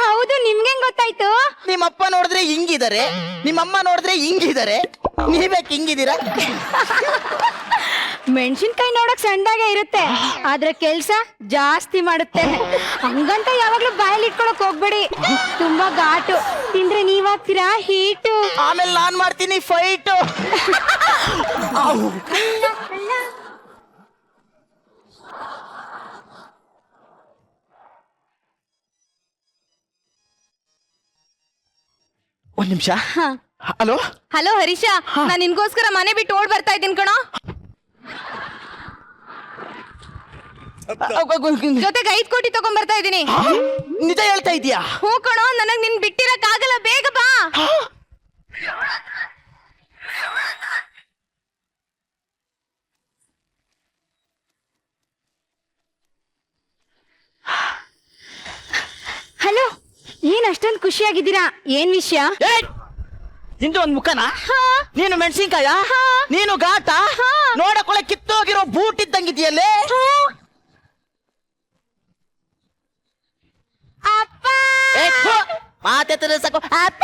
ಹೌದು, ನಿಮ್ಗೆಂಗ್ ಗೊತ್ತಾಯ್ತು? ನಿಮ್ಮ ಅಪ್ಪ ನೋಡಿದ್ರೆ ಹಿಂಗಿದ್ದಾರೆ, ನಿಮ್ಮಮ್ಮ ನೋಡಿದ್ರೆ ಹಿಂಗಿದ್ದಾರೆ, ನೀವ್ಯಾಕೆ ಹಿಂಗಿದ್ದೀರಾ? ಮೆಣಸಿನ್ಕಾಯಿ ನೋಡಕ್ ಸಣ್ಣದಾಗೆ ಇರುತ್ತೆ, ಆದ್ರೆ ಕೆಲ್ಸ ಜಾಸ್ತಿ ಮಾಡುತ್ತೆ. ಹಂಗಂತ ಯಾವಾಗ್ಲೂ ಬಾಯಲ್ಲಿ ಇಟ್ಕೊಳಕ್ ಹೋಗ್ಬೇಡಿ, ತುಂಬಾ ಘಾಟು. ತಿಂದ್ರೆ ನೀವಾಗ್ತೀರಾ ಹೀಟು. ಆಮೇಲೆ ನಾನ್ ಮಾಡ್ತೀನಿ ಫೈಟು. ಒಂದ್ ನಿಮಿಷ. ಹಲೋ ಹಲೋ ಹರೀಶಾ, ನಾನ್ ನಿನ್ಗೋಸ್ಕರ ಮನೆ ಬಿಟ್ಟು ಓಡ್ ಬರ್ತಾ ಇದ್ದೀನಿ ಕಣೋ. ಜೊತೆಗೆ 5 ಕೋಟಿ ತಗೊಂಡ್ ಬರ್ತಾ ಇದೀನಿ. ನಿಜ ಹೇಳ್ತಾ ಇದೀಯಾ? ಹೂ ಕಣೋ, ನನಗ್ ನಿನ್ ಬಿಟ್ಟಿರಕ್ ಆಗಲ್ಲ, ಬೇಗ ಬಾ. ಹಲೋ, ಏನ್ ಅಷ್ಟೊಂದು ಖುಷಿಯಾಗಿದ್ದೀರಾ? ಏನ್ ವಿಷಯ? ನಿಂದು ಒಂದ್ ಮುಖನ, ನೀನು ಮೆಣಸಿನ್ಕಾಯ, ನೀನು ಘಾಟ, ನೋಡಕೊಳ ಕಿತ್ತೋಗಿರೋ ಬೂಟ್ ಇದ್ದಂಗಿದೆಯಲ್ಲೇ. ಮಾತೆತ್ತಿದ್ರೆ ಸಾಕು ಅಪ್ಪ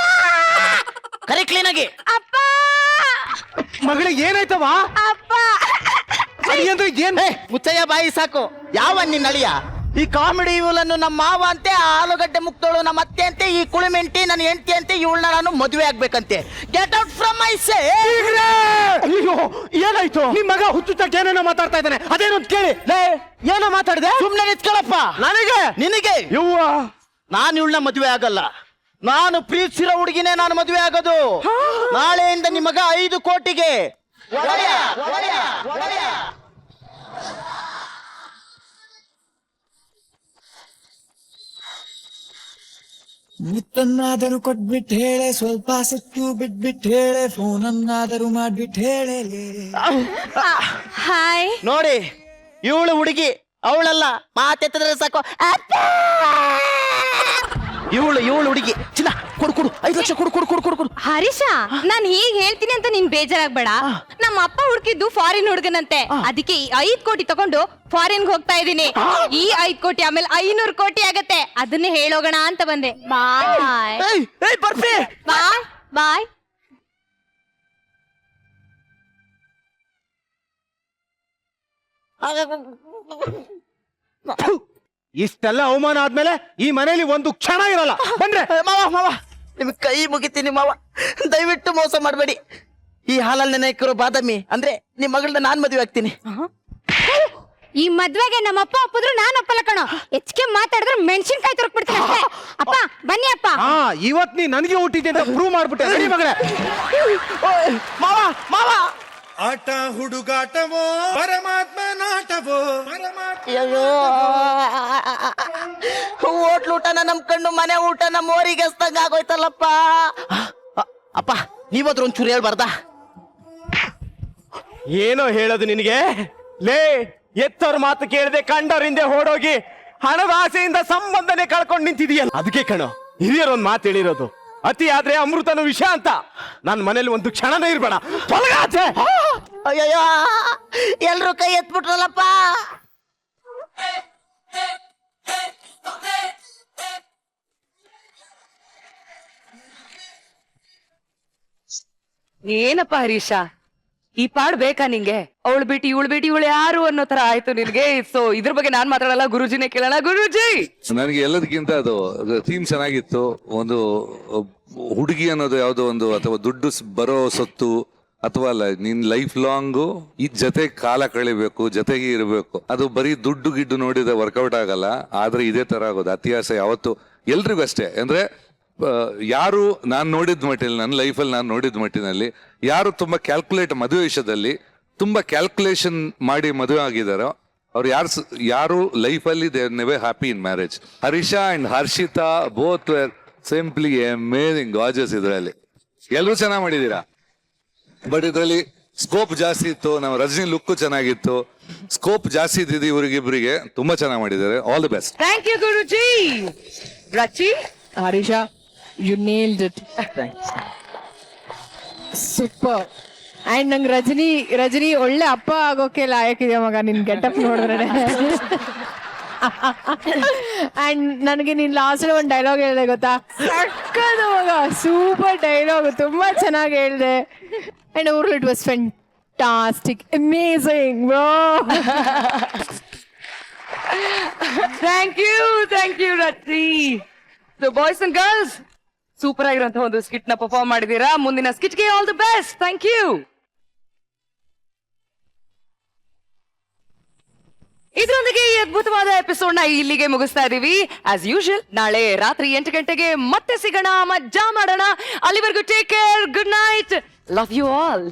ಕರಿ ಕ್ಲೀನ್ ಆಗಿ. ಅಪ್ಪ ಮಗಳಿಗೆ ಏನಾಯ್ತವ ಅಪ್ಪ ಅಂದ್ರೆ ಏನ್ ಮುಚ್ಚಯ್ಯ ಬಾಯಿ ಸಾಕು. ಯಾವ ನಿನ್ನ ಅಳಿಯ ಈ ಕಾಮಿಡಿ ಇವಳನ್ನು ನಮ್ಮ ಮಾವ ಅಂತೆ, ಆಲೂಗಡ್ಡೆ ಮುಕ್ತೋಳು ನಮ್ಮ ಅತ್ತೆ ಅಂತೆ, ಈ ಕುಳಿಮೆಂಟಿ ನನ್ನ ಹೆಂಡತಿ ಅಂತೆ, ಇವಳನ್ನ ನಾನು ಮದುವೆ ಆಗ್ಬೇಕಂತೆ. ಗೆಟ್ ಔಟ್ ಫ್ರಮ್ ಮೈ ಸೇ. ಅಯ್ಯೋ ಏನಾಯ್ತು? ನಿಮ್ ಮಗ ಹುಚ್ಚುಚ್ಚಾಗಿ ಏನೇನೋ ಮಾತಾಡ್ತಾ ಇದ್ದಾನೆ, ಅದೇನು ಅಂತ ಕೇಳಿ. ಏನೋ ಮಾತಾಡಿದೆ? ಸುಮ್ನೆ ನಿಂತ್ಕೊಳ್ಳಪ್ಪ. ನನಗೆ ನಿನಗೆ ಯವ್ವ ನಾನು ಇವಳನ್ನ ಮದುವೆ ಆಗಲ್ಲ. ನಾನು ಪ್ರೀತಿಸಿರೋ ಹುಡುಗಿನೇ ನಾನು ಮದುವೆ ಆಗೋದು. ನಾಳೆಯಿಂದ ನಿಮಗ 5 ಕೋಟಿಗೆ ಮುತ್ತನ್ನಾದರೂ ಕೊಟ್ಬಿಟ್ಟು ಹೇಳೆ, ಸ್ವಲ್ಪ ಸಿಟ್ಟು ಬಿಟ್ಬಿಟ್ಟು ಹೇಳೆ, ಫೋನನ್ನಾದರೂ ಮಾಡ್ಬಿಟ್ಟು ಹೇಳೆ. ಹಾಯ್. ನೋಡಿ ಇವಳು ಹುಡುಗಿ, ಅವಳಲ್ಲ. ಮಾತೆತ್ತಿದ್ರೆ ಸಾಕು ಇವಳು ಹುಡುಗಿ. ಚಿನ್ನ ಕೊಡು 5 ಲಕ್ಷ ಕೊಡು. ಹರೀಶ, ನಾನ್ ಹೀಗ್ ಹೇಳ್ತೀನಿ ಅಂತ ನೀನ್ ಬೇಜಾರಾಗ್ಬೇಡ. ನಮ್ಮ ಅಪ್ಪ ಹುಡುಕಿದ್ದು ಫಾರಿನ್ ಹುಡುಗನಂತೆ, ಅದಕ್ಕೆ ಈ 5 ಕೋಟಿ ತಗೊಂಡು ಫಾರಿನ್ ಹೋಗ್ತಾ ಇದೀನಿ. ಈ 5 ಕೋಟಿ ಆಮೇಲೆ 500 ಕೋಟಿ ಆಗತ್ತೆ, ಅದನ್ನೇ ಹೇಳೋಗೋಣ ಅಂತ ಬಂದೆ. ಬಾಯ್ ಬರ್ಫಿ. ಬಾಯ್ ಬಾಯ್. ಇಷ್ಟೆಲ್ಲ ಅವಮಾನ ಆದ್ಮೇಲೆ ಈ ಮನೇಲಿ ಒಂದು ಕ್ಷಣ ಇರಲ್ಲ. ಬಂದ್ರೆ ಮಾವ ನಿಮ್ ಕೈ ಮುಗಿತೀನಿ ಮಾವ, ದಯವಿಟ್ಟು ಮೋಸ ಮಾಡಬೇಡಿ. ಈ ಹಾಲಲ್ಲಿ ನೆನೆಕಿರೋ ಬಾದಾಮಿ ಅಂದ್ರೆ ನಿಮ್ ಮಗಳನ್ನ ನಾನ್ ಮದುವೆ ಆಗ್ತೀನಿ. ಈ ಮದ್ವೆಗೆ ನಮ್ಮಪ್ಪ ಒಪ್ಪಿದ್ರು ನಾನು ಒಪ್ಪಲ್ಲ ಕಣೋ. ಹೆಚ್ಚಿಗೆ ಮಾತಾಡಿದ್ರೆ ಮೆಣಸಿನ್ಕಾಯಿ ತುರುಕ್ಬಿಡ್ತೀನಿ ಅಷ್ಟೇ. ಅಪ್ಪ ಬನ್ನಿ ಅಪ್ಪ. ಇವತ್ ನೀ ನನಗೆ ಹುಟ್ಟಿದ್ದೆ ಅಂತ ಪ್ರೂವ್ ಮಾಡ್ಬಿಟ್ಟೆ. ನಡಿ ಮಗಳೇ. ಮಾವ ಆಟ ಹುಡುಗಾಟವೋ ಪರಮಾತ್ಮ ನಾಟವೋ. ಅಯ್ಯೋ ಹೋಟ್ಲು ಊಟನ ನಂಬ್ಕೊಂಡು ಮನೆ ಊಟನ ಮೋರಿಗೆ ಹಸ್ದಂಗ ಆಗೋಯ್ತಲ್ಲಪ್ಪ. ಅಪ್ಪ ನೀವಾದ್ರೂ ಒಂಚೂರು ಹೇಳ್ಬಾರ್ದಾ? ಏನೋ ಹೇಳೋದು ನಿನಗೆ? ಲೇ, ಎತ್ತವ್ರ ಮಾತು ಕೇಳದೆ ಕಂಡವ್ರ ಹಿಂದೆ ಓಡೋಗಿ ಹಣದ ಆಸೆಯಿಂದ ಸಂಬಂಧನೆ ಕಳ್ಕೊಂಡು ನಿಂತಿದೀಯಲ್ಲ, ಅದಕ್ಕೆ ಕಣೋ ಹಿರಿಯರು ಒಂದ್ ಮಾತು ಹೇಳಿರೋದು, ಅತಿ ಆದ್ರೆ ಅಮೃತನು ವಿಷ ಅಂತ. ನನ್ನ ಮನೇಲಿ ಒಂದು ಕ್ಷಣನೇ ಇರ್ಬೇಡ. ತೊಲಗಾಚೆ. ಅಯ್ಯಯ್ಯೋ ಎಲ್ರು ಕೈ ಎತ್ಬಿಟ್ರಲ್ಲಪ್ಪ. ಏನಪ್ಪ ಹರೀಶ, ಈ ಪಾಡ್ ಬೇಕಾ ನಿಂಗೆ? ಅವಳು ಬಿಟ್ಟು ಇವಳು ಯಾರು ಅನ್ನೋ ತರ ಆಯ್ತು ನಿನ್ಗೆ. ಸೊ ಇದ್ರ ಬಗ್ಗೆ ನಾನ್ ಮಾತಾಡಲ್ಲ, ಗುರುಜಿನೇ ಕೇಳೋಣ. ಗುರುಜಿ, ನನಗೆ ಎಲ್ಲದಕ್ಕಿಂತ ಅದು ಥೀಮ್ ಚೆನ್ನಾಗಿತ್ತು. ಒಂದು ಹುಡುಗಿ ಅನ್ನೋದು ಯಾವುದೋ ಒಂದು, ಅಥವಾ ದುಡ್ಡು ಬರೋ ಸೊತ್ತು ಅಥವಾ ಅಲ್ಲ, ನಿನ್ ಲೈಫ್ ಲಾಂಗು ಈ ಜೊತೆ ಕಾಲ ಕಳಿಬೇಕು, ಜೊತೆಗೆ ಇರಬೇಕು. ಅದು ಬರೀ ದುಡ್ಡು ಗಿಡ್ಡು ನೋಡಿದ್ರೆ ವರ್ಕೌಟ್ ಆಗಲ್ಲ. ಆದ್ರೆ ಇದೇ ತರ ಆಗೋದು. ಅತ್ಯಾಸ ಯಾವತ್ತು ಎಲ್ರಿಗೂ ಅಷ್ಟೇ. ಅಂದ್ರೆ ಯಾರು ನಾನು ನೋಡಿದ ಮಟ್ಟಿನಲ್ಲಿ, ನನ್ನ ಲೈಫಲ್ಲಿ ನಾನು ನೋಡಿದ ಮಟ್ಟಿನಲ್ಲಿ ಯಾರು ತುಂಬಾ ಕ್ಯಾಲ್ಕುಲೇಟ್ ಮದುವೆ ವಿಷಯದಲ್ಲಿ ತುಂಬಾ ಕ್ಯಾಲ್ಕುಲೇಷನ್ ಮಾಡಿ ಮದುವೆ ಆಗಿದಾರೋ ಅವ್ರು ಯಾರು ಲೈಫಲ್ಲಿ they are never happy in marriage. Harisha and Harshita both were simply amazing gorgeous. ಇದರಲ್ಲಿ ಎಲ್ಲರೂ ಚೆನ್ನಾಗಿ ಮಾಡಿದೀರಾ, ಬಟ್ ಇದರಲ್ಲಿ ಸ್ಕೋಪ್ ಜಾಸ್ತಿ ಇತ್ತು. ನಮ್ಮ ರಜನಿ ಲುಕ್ ಚೆನ್ನಾಗಿತ್ತು, ಸ್ಕೋಪ್ ಜಾಸ್ತಿ ಇದ್ದಿದ್ದು ಇವರಿಗಿಬ್ಬರಿಗೆ. ತುಂಬಾ ಚೆನ್ನಾಗಿ ಮಾಡಿದ್ದಾರೆ. All the best. Thank you Guruji. Rachi, Harisha, you nailed it. Super. And ನಂಗೆ ರಜನಿ ಒಳ್ಳೆ ಅಪ್ಪ ಆಗೋಕೆ ಲಾಯಕ್ಕಿದೆ ಮಗ, ನಿನ್ ಗೆಟಪ್ ನೋಡಿದ್ರೆ. ಅಂಡ್ ನನಗೆ ನೀನ್ ಲಾಸ್ಟ್ ಒಂದು ಡೈಲಾಗ್ ಹೇಳಿದೆ ಗೊತ್ತಾ, ಸಕ್ಕದು ಮಗ, ಸೂಪರ್ ಡೈಲಾಗ್, ತುಂಬಾ ಚೆನ್ನಾಗಿ ಹೇಳಿದೆ. And over it was fantastic, amazing bro. Thank you Rachi. So boys and girls, super ಆಗಿರುವಂತ ಒಂದು ಸ್ಕಿಟ್ ನ ಪರ್ಫಾರ್ಮ್ ಮಾಡಿದೀರಾ. ಮುಂದಿನ ಸ್ಕಿಟ್ ಗೆ all the best. Thank you. ಇದರೊಂದಿಗೆ ಈ ಅದ್ಭುತವಾದ ಎಪಿಸೋಡ್ ನ ಇಲ್ಲಿಗೆ ಮುಗಿಸ್ತಾ ಇದೀವಿ. ಆಸ್ ಯೂಶುವಲ್ ನಾಳೆ ರಾತ್ರಿ 8 ಗಂಟೆಗೆ ಮತ್ತೆ ಸಿಗೋಣ, ಮಜ್ಜಾ ಮಾಡೋಣ. ಅಲ್ಲಿವರೆಗೂ take care, good night, love you all.